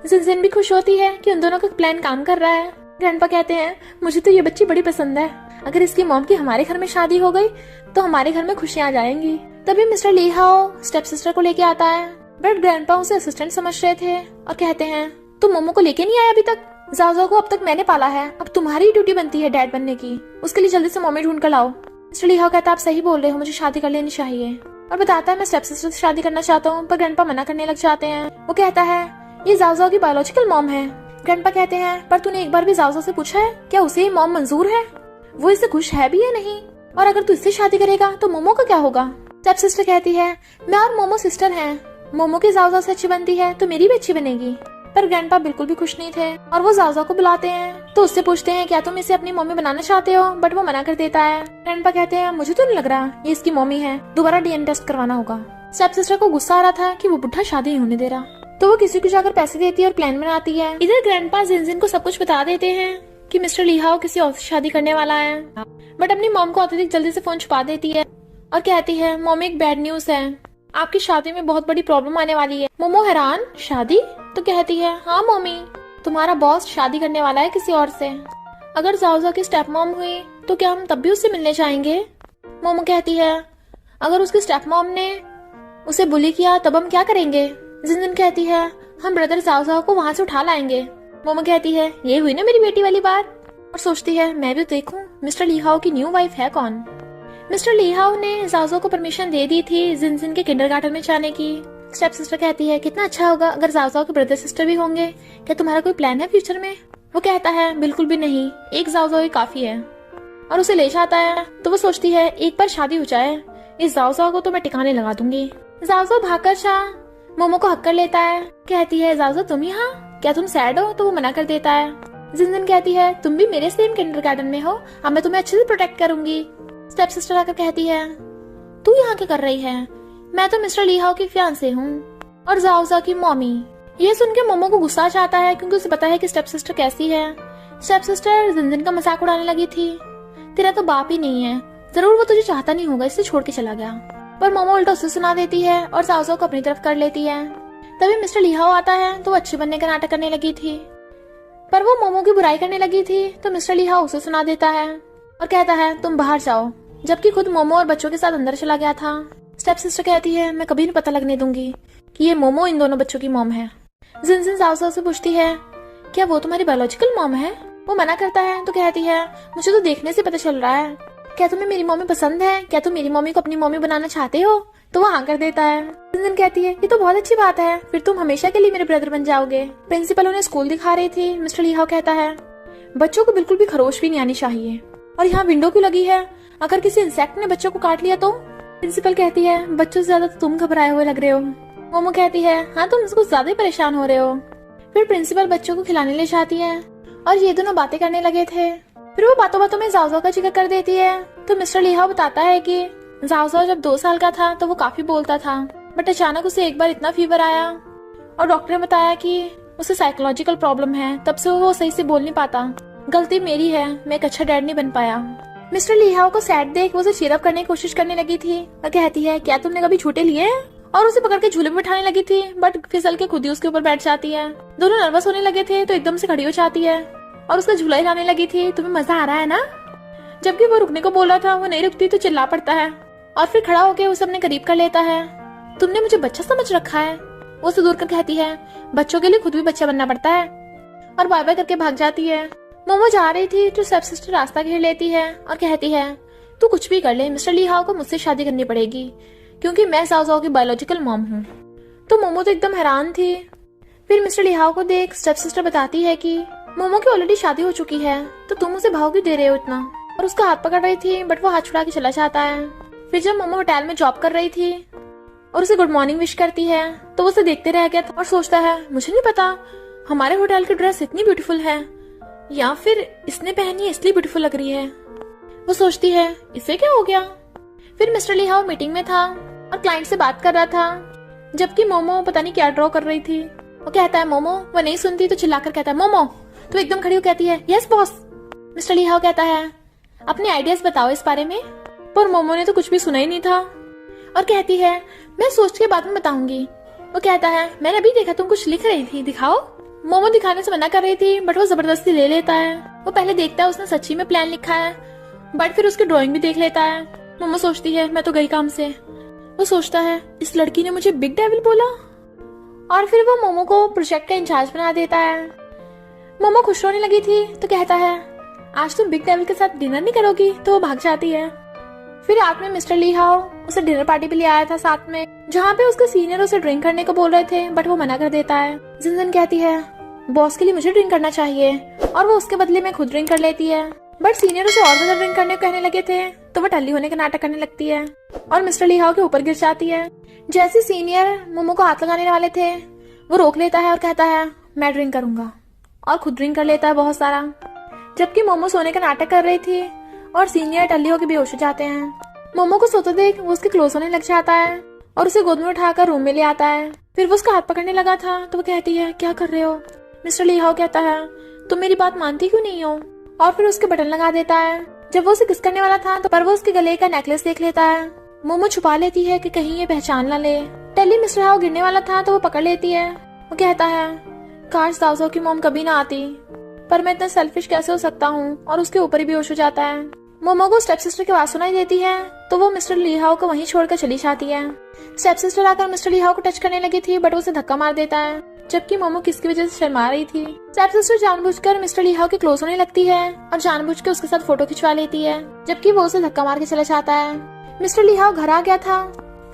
जिनजिन भी खुश होती है कि उन दोनों का प्लान काम कर रहा है। ग्रैंडपा कहते हैं मुझे तो ये बच्ची बड़ी पसंद है, अगर इसकी मॉम की हमारे घर में शादी हो गई तो हमारे घर में खुशियां आ जाएंगी। तभी मिस्टर ली हाओ स्टेप सिस्टर को लेके आता है, बट ग्रैंडपा उसे असिस्टेंट समझ रहे थे और कहते हैं तुम मोमो को लेके नहीं आया अभी तक, जाओ जाओ को अब तक मैंने पाला है, अब तुम्हारी ड्यूटी बनती है डैड बनने की, उसके लिए जल्दी से मम्मी ढूंढ कर लाओ। मिस्टर ली हाओ कहता आप सही बोल रहे हो, मुझे शादी कर लेनी चाहिए, और बताता है मैं स्टेप सिस्टर से शादी करना चाहता हूँ। पर ग्रैंडपा मना करने लग जाते हैं। वो कहता है ये जाओ जाओ की बायोलॉजिकल मॉम है। ग्रैंडपा कहते हैं पर तूने एक बार भी जाओ जाओ से पूछा है क्या उसे ये मॉम मंजूर है, वो इससे खुश है भी या नहीं, और अगर तू इससे शादी करेगा तो मोमो का क्या होगा। स्टेप सिस्टर कहती है मैं और मोमो सिस्टर हैं, मोमो की जाओ जाओ से अच्छी बनती है तो मेरी भी अच्छी बनेगी। पर ग्रैंडपा बिल्कुल भी खुश नहीं थे और वो जाओ जाओ को बुलाते हैं तो उससे पूछते हैं क्या तुम इसे अपनी मम्मी बनाना चाहते हो, बट वो मना कर देता है। ग्रैंडपा कहते हैं मुझे तो नहीं लग रहा ये इसकी मम्मी है, दोबारा डीएनए टेस्ट करवाना होगा। स्टेप सिस्टर को गुस्सा आ रहा था कि वो बुढ़ा शादी नहीं होने दे रहा, तो वो किसी को जाकर पैसे देती है और प्लान बनाती है। इधर ग्रैंडपा जिनजिन को सब कुछ बता देते हैं कि मिस्टर ली हाओ किसी और से शादी करने वाला है, बट अपनी मॉम को अत्यधिक जल्दी से फोन छुपा देती है और कहती है मॉमी एक बैड न्यूज है, आपकी शादी में बहुत बड़ी प्रॉब्लम आने वाली है। मोमो हैरान शादी? तो कहती है हाँ मॉमी, तुम्हारा बॉस शादी करने वाला है किसी और से, अगर जाओ जाओ की स्टेप मॉम हुई तो क्या हम तब भी उससे मिलने जाएंगे। मोमो कहती है अगर उसकी स्टेप मॉम ने उसे बुली किया तब हम क्या करेंगे। जिनजिन कहती है हम ब्रदर जाओ जाओ को वहाँ से उठा लाएंगे। मोमो कहती है ये हुई ना मेरी बेटी वाली बात, और सोचती है मैं भी देखूं मिस्टर ली हाओ की न्यू वाइफ है कौन। मिस्टर ली हाओ ने जाओ जाओ को परमिशन दे दी थी जिनजिन के किंडरगार्टन में जाने की। स्टेप सिस्टर कहती है कितना अच्छा होगा अगर जाओ जाओ के ब्रदर सिस्टर भी होंगे, क्या तुम्हारा कोई प्लान है फ्यूचर में। वो कहता है बिल्कुल भी नहीं, एक जाओ जाओ ही काफी है, और उसे ले जाता है। तो वो सोचती है एक बार शादी हो जाए इस जाओ जाओ को तो मैं टिकाने लगा दूंगी। जाओ जाओ भागकर मोमो को हक कर लेता है, कहती है जाओ जाओ तुम यहाँ, क्या तुम सैड हो। तो वो मना कर देता है। जिनजिन कहती है तुम भी मेरे सेम किंडरगार्टन में हो, अब मैं तुम्हें अच्छे से प्रोटेक्ट करूंगी। स्टेप सिस्टर आकर कहती है तू यहाँ क्या कर रही है, मैं तो मिस्टर ली हाओ की फियांसे हूँ और जाओ जाओ की मॉमी। ये सुन के मोमो को गुस्सा आता है क्योंकि उसे पता है कि स्टेप सिस्टर कैसी है। स्टेप सिस्टर जिनजिन का मजाक उड़ाने लगी थी, तेरा तो बाप ही नहीं है, जरूर वो तुझे चाहता नहीं होगा इसलिए छोड़ के चला गया। पर मोमो उल्टा उसे सुना देती है और जाओ जाओ को अपनी तरफ कर लेती है। तभी मिस्टर ली हाओ आता है तो वो अच्छी बनने का नाटक करने लगी थी, पर वो मोमो की बुराई करने लगी थी। तो मिस्टर ली हाओ उसे सुना देता है और कहता है तुम बाहर जाओ, जबकि खुद मोमो और बच्चों के साथ अंदर चला गया था। स्टेप सिस्टर कहती है मैं कभी नहीं पता लगने दूंगी कि ये मोमो इन दोनों बच्चों की मॉम है। जिनजिन जाओ जाओ से पूछती है क्या वो तुम्हारी बायोलॉजिकल मॉम है। वो मना करता है तो कहती है मुझे तो देखने से पता चल रहा है, क्या तुम्हें मेरी मम्मी पसंद है, क्या तुम मेरी मम्मी को अपनी मम्मी बनाना चाहते हो, तो वो हाँ कर देता है। जिनजिन कहती है ये तो बहुत अच्छी बात है, फिर तुम हमेशा के लिए मेरे ब्रदर बन जाओगे। प्रिंसिपल उन्हें स्कूल दिखा रही थी। मिस्टर ली हाओ कहता है बच्चों को बिल्कुल भी खरोश भी नहीं आनी चाहिए, और यहाँ विंडो क्यों लगी है, अगर किसी इंसेक्ट ने बच्चों को काट लिया तो। प्रिंसिपल कहती है बच्चों से ज्यादा तो तुम घबराए हुए लग रहे हो। मोमो कहती है हाँ तुम कुछ ज्यादा ही परेशान हो रहे हो। फिर प्रिंसिपल बच्चों को खिलाने ले जाती है और ये दोनों बातें करने लगे थे। फिर वो बातों बातों में जाओ का जिक्र कर देती है। तो मिस्टर ली हाओ बताता है कि जाओ जब 2 साल का था तो वो काफी बोलता था, बट अचानक उसे एक बार इतना फीवर आया और डॉक्टर ने बताया कि उसे साइकोलॉजिकल प्रॉब्लम है, तब से वो सही से बोल नहीं पाता। गलती मेरी है, मैं एक अच्छा डैड नहीं बन पाया। मिस्टर ली हाओ को सैड देख वो उसे चीयर अप करने की कोशिश करने लगी थी और कहती है क्या तुमने कभी झूठे लिए, और उसे पकड़ के झूले में बैठाने लगी थी, बट फिसल के खुद ही उसके ऊपर बैठ जाती है। दोनों नर्वस होने लगे थे तो एकदम से खड़ी हो जाती है और उसका झूला हिलाने लगी थी। तुम्हें मजा आ रहा है ना? जबकि वो रुकने को बोला था, वो नहीं रुकती तो चिल्ला पड़ता है और फिर खड़ा होकर उसे अपने करीब कर लेता है। तुमने मुझे बच्चा समझ रखा है। वो उसे दूर कर कहती है बच्चों के लिए खुद भी बच्चा बनना पड़ता है, और बाय बाय करके भाग जाती है। मोमो जा रही थी तो स्टेप सिस्टर रास्ता घेर लेती है और कहती है तू कुछ भी कर ले, मिस्टर ली हाओ को मुझसे शादी करनी पड़ेगी क्योंकि मैं जाओ की बायोलॉजिकल मॉम हूँ। तो मोमो तो एकदम हैरान थी। फिर मिस्टर ली हाओ को देख स्टेप सिस्टर बताती है कि मोमो की ऑलरेडी शादी हो चुकी है, तो तुम उसे भाव क्यों दे रहे हो इतना, और उसका हाथ पकड़ रही थी बट वो हाथ छुड़ा के चला जाता है। फिर जब मोमो होटल में जॉब कर रही थी और उसे गुड मॉर्निंग विश करती है तो वो उसे देखते रह गया था और सोचता है मुझे नहीं पता हमारे होटल की ड्रेस इतनी ब्यूटीफुल है, या फिर इसने पहनी है इसलिए ब्यूटीफुल लग रही है। वो सोचती है इसे क्या हो गया। फिर मिस्टर ली हाओ मीटिंग में था और क्लाइंट से बात कर रहा था, जबकि मोमो पता नहीं क्या ड्रॉ कर रही थी। वो कहता है मोमो, वो नहीं सुनती तो चिल्लाकर कहता है मोमो, तो एकदम खड़ी हो कहती है यस बॉस। मिस्टर ली हाओ कहता है अपने आइडियाज बताओ इस बारे में, पर मोमो ने तो कुछ भी सुना ही नहीं था और कहती है मैं सोच के बाद में बताऊंगी। वो कहता है मैंने अभी देखा तुम कुछ लिख रही थी, दिखाओ। मोमो दिखाने से मना कर रही थी बट वो जबरदस्ती ले लेता है। वो पहले देखता है उसने सच्ची में प्लान लिखा है, बट फिर उसकी ड्राइंग भी देख लेता है। मोमो सोचती है मैं तो गई काम से। वो सोचता है इस लड़की ने मुझे बिग डेविल बोला, और फिर वो मोमो को प्रोजेक्ट का इंचार्ज बना देता है। मोमो खुश होने लगी थी तो कहता है आज तुम बिग डेविल के साथ डिनर नहीं करोगी, तो वो भाग जाती है। फिर रात में मिस्टर ली हाओ उसे डिनर पार्टी पे ले आया था साथ में, जहाँ पे उसके सीनियर उसे ड्रिंक करने को बोल रहे थे बट वो मना कर देता है। जिनजिन कहती है बॉस के लिए मुझे ड्रिंक करना चाहिए, और वो उसके बदले में खुद ड्रिंक कर लेती है, बट सीनियर उसे और ज्यादा ड्रिंक करने को कहने लगे थे तो वो टल्ली होने का नाटक करने लगती है और मिस्टर ली हाओ के ऊपर गिर जाती है। जैसे सीनियर मोमो को हाथ लगाने वाले थे वो रोक लेता है और कहता है मैं ड्रिंक करूंगा, और खुद ड्रिंक कर लेता है बहुत सारा। जबकि मोमो सोने का नाटक कर रही थी और सीनियर टल्ली होकर बेहोश हो जाते हैं। मोमो को सोते देख वो उसके क्लोज होने लग जाता है और उसे गोद में उठाकर रूम में ले आता है। फिर वो उसका हाथ पकड़ने लगा था तो वो कहती है क्या कर रहे हो। मिस्टर ली हाओ कहता है तुम मेरी बात मानती क्यों नहीं हो, और फिर उसके बटन लगा देता है। जब वो उसे किस करने वाला था तो पर वो उसके गले का नेकलेस देख लेता है। मोमो छुपा लेती है कि कहीं ये पहचान ना ले। टल्ली मिस्टर हाओ गिरने वाला था तो वो पकड़ लेती है। वो कहता है काश जाओ की मॉम कभी ना आती, पर मैं इतना सेल्फिश कैसे हो सकता हूँ, और उसके ऊपर ही बेहोश हो जाता है। मोमो को स्टेप सिस्टर की आवाज सुनाई देती है तो वो मिस्टर ली हाओ को वहीं छोड़कर चली जाती है। स्टेप सिस्टर आकर मिस्टर ली हाओ को टच करने लगी थी बट उसे धक्का मार देता है, जबकि मोमो किसकी वजह से शर्मा रही थी। स्टेप सिस्टर जानबूझकर मिस्टर ली हाओ के क्लोज होने लगती है और जानबूझ के उसके साथ फोटो खिंचवा लेती है, जबकि वो उसे धक्का मार के चला जाता है। मिस्टर ली हाओ घर आ गया था।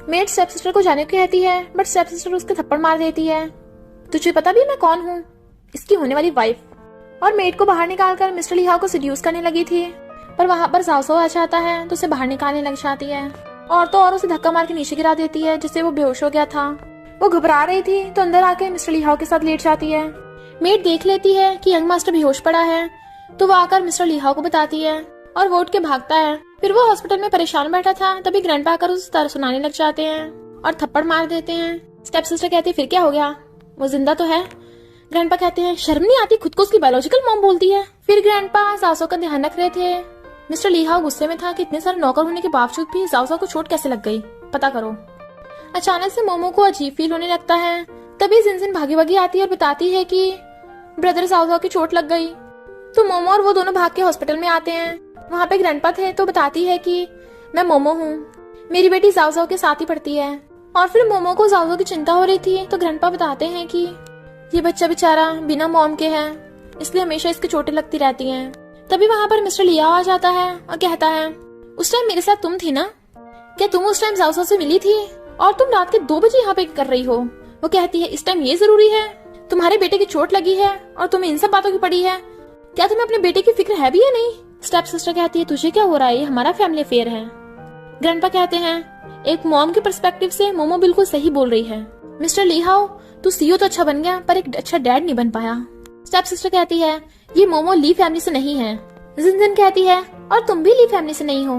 मेड स्टेप सिस्टर को जाने को कहती है बट स्टेप सिस्टर उसके थप्पड़ मार देती है। तुझे पता भी मैं कौन हूँ, इसकी होने वाली वाइफ। और मेड को बाहर निकालकर मिस्टर ली हाओ को सिड्यूस करने लगी थी, पर वहाँ पर जाओ आ जाता है तो उसे बाहर निकालने लग जाती है और तो और उसे धक्का मार के नीचे गिरा देती है, जिससे वो बेहोश हो गया था। वो घबरा रही थी तो अंदर आके मिस्टर ली हाओ के साथ लेट जाती है। मेड देख लेती है कि यंग मास्टर बेहोश पड़ा है तो वो आकर मिस्टर ली हाओ को बताती है और वो उठ के भागता है। फिर वो हॉस्पिटल में परेशान बैठा था, तभी ग्रैंडपा आकर उसे तरह सुनाने लग जाते हैं और थप्पड़ मार देते हैं। स्टेप सिस्टर कहती है फिर क्या हो गया, वो जिंदा तो है। ग्रैंडपा कहते हैं शर्म नहीं आती, खुद को उसकी बायोलॉजिकल मॉम बोलती है। फिर ग्रैंडपा जाओ का ध्यान रख रहे थे। मिस्टर ली हाओ गुस्से में था कि इतने सारे नौकर होने के बावजूद भी जाओ को चोट कैसे लग गई, पता करो। अचानक से मोमो को अजीब फील होने लगता है। तभी जिनजिन भागी भागी आती है और बताती है कि ब्रदर जाओ की चोट लग गई। तो मोमो और वो दोनों भाग के हॉस्पिटल में आते हैं। वहाँ पे ग्रैंडपा थे तो बताती है कि मैं मोमो हूँ, मेरी बेटी जाओ के साथ ही पढ़ती है। और फिर मोमो को जाओ की चिंता हो रही थी तो ग्रैंडपा बताते हैं कि ये बच्चा बेचारा बिना मॉम के है, इसलिए हमेशा इसकी चोटें लगती रहती हैं। तभी वहाँ पर मिस्टर लिया आ जाता है और कहता है उस टाइम मेरे साथ तुम थी ना, क्या तुम उस टाइम जाओ से मिली थी और तुम रात के 2 बजे यहाँ पे कर रही हो? वो कहती है इस टाइम ये जरूरी है, तुम्हारे बेटे की चोट लगी है और तुम्हें इन सब बातों की पड़ी है, क्या तुम्हें अपने बेटे की फिक्र है भी या नहीं? स्टेप सिस्टर कहती है तुझे क्या हो रहा है, ये हमारा फैमिली अफेयर है। ग्रैंडपा कहते हैं एक मॉम के पर्सपेक्टिव से मोमो बिल्कुल सही बोल रही है। मिस्टर ली हाओ, तू सीईओ तो अच्छा बन गया पर एक अच्छा डैड नहीं बन पाया। स्टेप सिस्टर कहती है ये मोमो ली फैमिली से नहीं है। जिनजिन कहती है और तुम भी ली फैमिली से नहीं हो।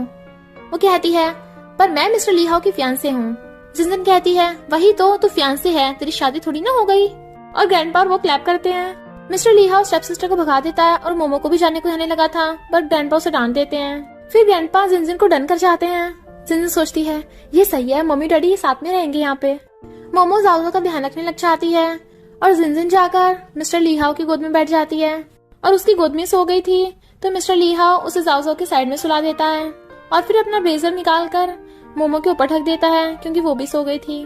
वो कहती है पर मैं मिस्टर ली हाओ की फियांसे हूँ। जिनजिन कहती है वही तो, तू फियांसे है, तेरी शादी थोड़ी ना हो गई। और ग्रैंडपा और वो क्लैप करते हैं। मिस्टर ली हाओ स्टेप सिस्टर को भगा देता है और मोमो को भी जाने को कहने लगा था, बट ग्रैंडपा उसे डांट देते हैं। फिर ग्रैंडपा जिनजिन को डन कर जाते हैं। जिनजिन सोचती है ये सही है, मम्मी डैडी साथ में रहेंगे यहाँ पे। मोमो जाओजो का ध्यान रखने लग जाती है और जिनजिन जाकर मिस्टर ली हाओ की गोद में बैठ जाती है और उसकी गोद में सो गई थी तो मिस्टर ली हाओ उसे जाओजो के साइड में सुला देता है और फिर अपना ब्लेजर निकाल कर मोमो के ऊपर ढक देता है क्योंकि वो भी सो गई थी।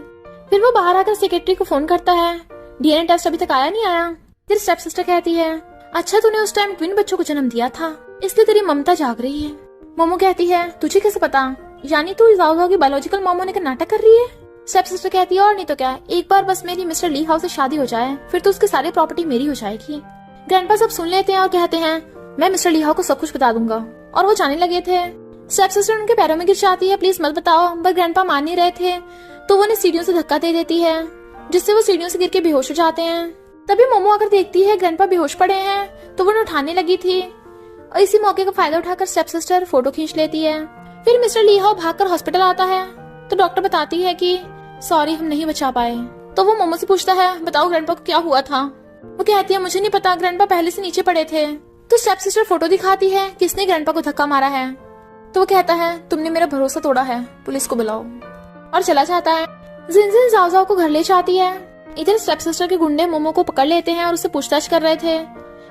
फिर वो बाहर आकर सेक्रेटरी को फोन करता है, डीएनए टेस्ट अभी तक आया नहीं आया। फिर स्टेप सिस्टर कहती है अच्छा तूने उस टाइम ट्विन बच्चों को जन्म दिया था इसलिए तेरी ममता जाग रही है। मोमो कहती है तुझे कैसे पता, यानी तू जाओजो की बायोलॉजिकल मॉम होने का नाटक कर रही है। स्टेप सिस्टर कहती है और नहीं तो क्या, एक बार बस मेरी मिस्टर ली हाउस से शादी हो जाए फिर तो उसकी सारी प्रॉपर्टी मेरी हो जाएगी। ग्रैंडपा सब सुन लेते हैं और कहते हैं मैं मिस्टर ली हाउस को सब कुछ बता दूंगा। और वो जाने लगे थे। स्टेप सिस्टर उनके पैरों में गिर जाती है प्लीज मत बताओ, पर ग्रैंडपा मान नहीं रहे थे तो वो उन्हें सीढ़ियों से धक्का दे देती है जिससे वो सीढ़ियों से गिर के बेहोश हो जाते हैं। तभी मोमो आकर देखती है ग्रैंडपा बेहोश पड़े हैं तो वो उन्हें उठाने लगी थी और इसी मौके का फायदा उठाकर स्टेप सिस्टर फोटो खींच लेती है। फिर मिस्टर ली हाउ भागकर हॉस्पिटल आता है तो डॉक्टर बताती है कि सॉरी हम नहीं बचा पाए। तो वो मोमो से पूछता है बताओ ग्रैंडपा को क्या हुआ था। वो कहती है मुझे नहीं पता, ग्रैंडपा पहले से नीचे पड़े थे। तो स्टेप सिस्टर फोटो दिखाती है किसने ग्रैंडपा को धक्का मारा है। तो वो कहता है तुमने मेरा भरोसा तोड़ा है, पुलिस को बुलाओ, और चला जाता है। जिनजिन जाओजाओ को घर ले जाती है। इधर स्टेप सिस्टर के गुंडे मोमो को पकड़ लेते हैं और उससे पूछताछ कर रहे थे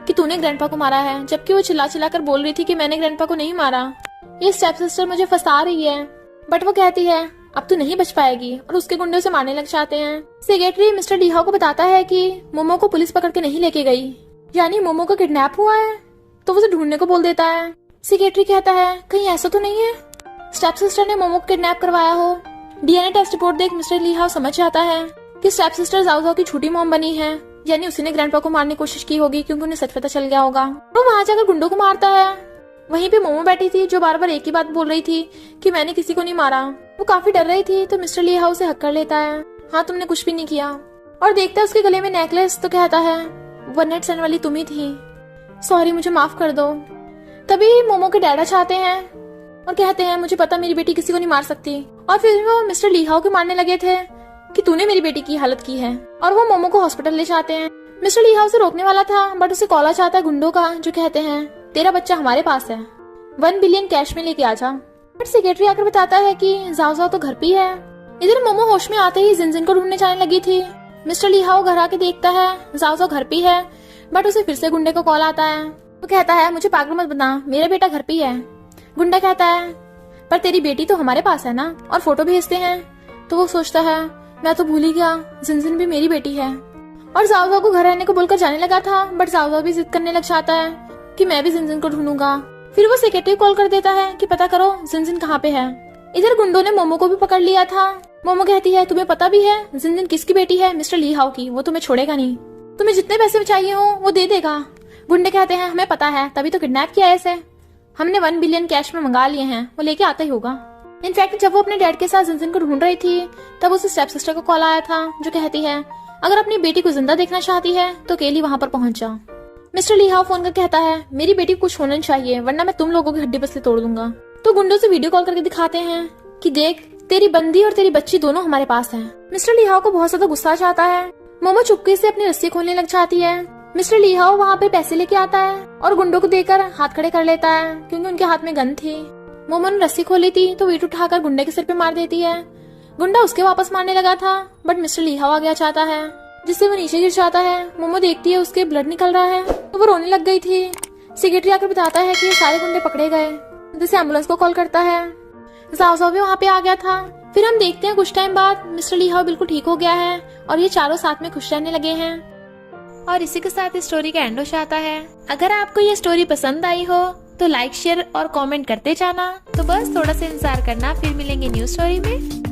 कि तूने ग्रैंडपा को मारा है, जबकि वो चिल्ला चिल्ला कर बोल रही थी कि मैंने ग्रैंडपा को नहीं मारा, ये स्टेप सिस्टर मुझे फंसा रही है। बट वो कहती है अब तू नहीं बच पाएगी और उसके गुंडे उसे मारने लग जाते हैं। सेक्रेटरी मिस्टर ली हाओ को बताता है कि मोमो को पुलिस पकड़ के नहीं लेके गई, यानी मोमो का किडनैप हुआ है, तो वो उसे ढूंढने को बोल देता है। सेक्रेटरी कहता है कहीं ऐसा तो नहीं है स्टेप सिस्टर ने मोमो को किडनैप करवाया हो। डीएनए टेस्ट रिपोर्ट देख मिस्टर ली हाओ समझ जाता है कि स्टेप सिस्टर जाओजाओ की छोटी मॉम बनी है, यानी उसी ने ग्रैंडपा को मारने की कोशिश की होगी क्योंकि उन्हें सच पता चल गया होगा। वो वहां जाकर गुंडों को मारता है। वहीं पे मोमो बैठी थी जो बार बार एक ही बात बोल रही थी कि मैंने किसी को नहीं मारा। वो काफी डर रही थी तो मिस्टर ली हाउ उसे हक कर लेता है, हाँ तुमने कुछ भी नहीं किया, और देखता है उसके गले में नेकलेस तो कहता है वन नाइट स्टैंड वाली तुम ही थी, सॉरी मुझे माफ कर दो। तभी मोमो के डैडा चाहते हैं और कहते हैं मुझे पता मेरी बेटी किसी को नहीं मार सकती, और फिर वो मिस्टर ली हाउ के मारने लगे थे कि तूने मेरी बेटी की हालत की है, और वो मोमो को हॉस्पिटल ले जाते हैं। मिस्टर ली हाउ उसे रोकने वाला था बट उसे कॉल आ जाता है गुंडों का जो कहते हैं तेरा बच्चा हमारे पास है, 1 बिलियन कैश में लेके आ जा। बट सेक्रेटरी आकर बताता है कि जाओजाओ तो घर पे है। इधर मोमो होश में आते ही जिनजिन को ढूंढने जाने लगी थी। मिस्टर ली हाउ घर आके देखता है जाओजाओ घर पे है, बट उसे फिर से गुंडे को कॉल आता है। वो कहता है मुझे पागल मत बना, मेरा बेटा घर पे है। गुंडा कहता है पर तेरी बेटी तो हमारे पास है ना, और फोटो भेजते हैं। तो वो सोचता है मैं तो भूल ही गया, जिनजिन भी मेरी बेटी है, और जाओजाओ को घर रहने को बोलकर जाने लगा था। बट जाओजाओ भी जिद करने लग जाता है कि मैं भी जिनजिन को ढूंढूंगा। फिर वो सेक्रेटरी कॉल कर देता है कि पता करो जिनजिन कहाँ पे है। इधर गुंडों ने मोमो को भी पकड़ लिया था। मोमो कहती है तुम्हें पता भी है जिनजिन किसकी बेटी है, मिस्टर ली हाउ की, वो तुम्हें छोड़ेगा नहीं, तुम्हें जितने पैसे चाहिए हो वो दे देगा। गुंडे कहते हैं हमें पता है, तभी तो किडनैप किया है इसे, हमने 1 बिलियन कैश में मंगा लिए हैं, वो लेके आता ही होगा। इनफैक्ट जब वो अपने डैड के साथ जिनजिन को ढूंढ रही थी तब उसे स्टेप सिस्टर का कॉल आया था जो कहती है अगर अपनी बेटी को जिंदा देखना चाहती है तो केली वहां पर पहुंच जा। मिस्टर ली हाउ फोन कर कहता है मेरी बेटी को कुछ होना चाहिए वरना मैं तुम लोगों की हड्डी पसली तोड़ दूंगा। तो गुंडों से वीडियो कॉल करके दिखाते हैं कि देख तेरी बंदी और तेरी बच्ची दोनों हमारे पास हैं। मिस्टर ली हाउ को बहुत ज्यादा गुस्सा आता है। मोमो चुपके से अपनी रस्सी खोलने लग जाती है। मिस्टर ली हाउ वहाँ पे पैसे लेके आता है और गुंडों को देकर हाथ खड़े कर लेता है क्योंकि उनके हाथ में गन थी। मोमो ने रस्सी खोली थी तो ईंट उठाकर गुंडे के सिर पे मार देती है। गुंडा उसके वापस मारने लगा था बट मिस्टर ली हाउ आ गया चाहता है जिससे वो नीचे गिर जाता है। मोमो देखती है उसके ब्लड निकल रहा है तो वो रोने लग गई थी। सेक्रेटरी आकर बताता है कि ये सारे गुंडे पकड़े गए, जिससे एम्बुलेंस को कॉल करता है। जाओजाओ भी वहाँ पे आ गया था। फिर हम देखते हैं कुछ टाइम बाद मिस्टर ली हाउ बिल्कुल ठीक हो गया है और ये चारों साथ में खुश रहने लगे हैं। और इसी के साथ इस स्टोरी का एंड हो जाता है। अगर आपको ये स्टोरी पसंद आई हो तो लाइक शेयर और कमेंट करते जाना। तो बस थोड़ा सा इंतजार करना, फिर मिलेंगे न्यू स्टोरी में।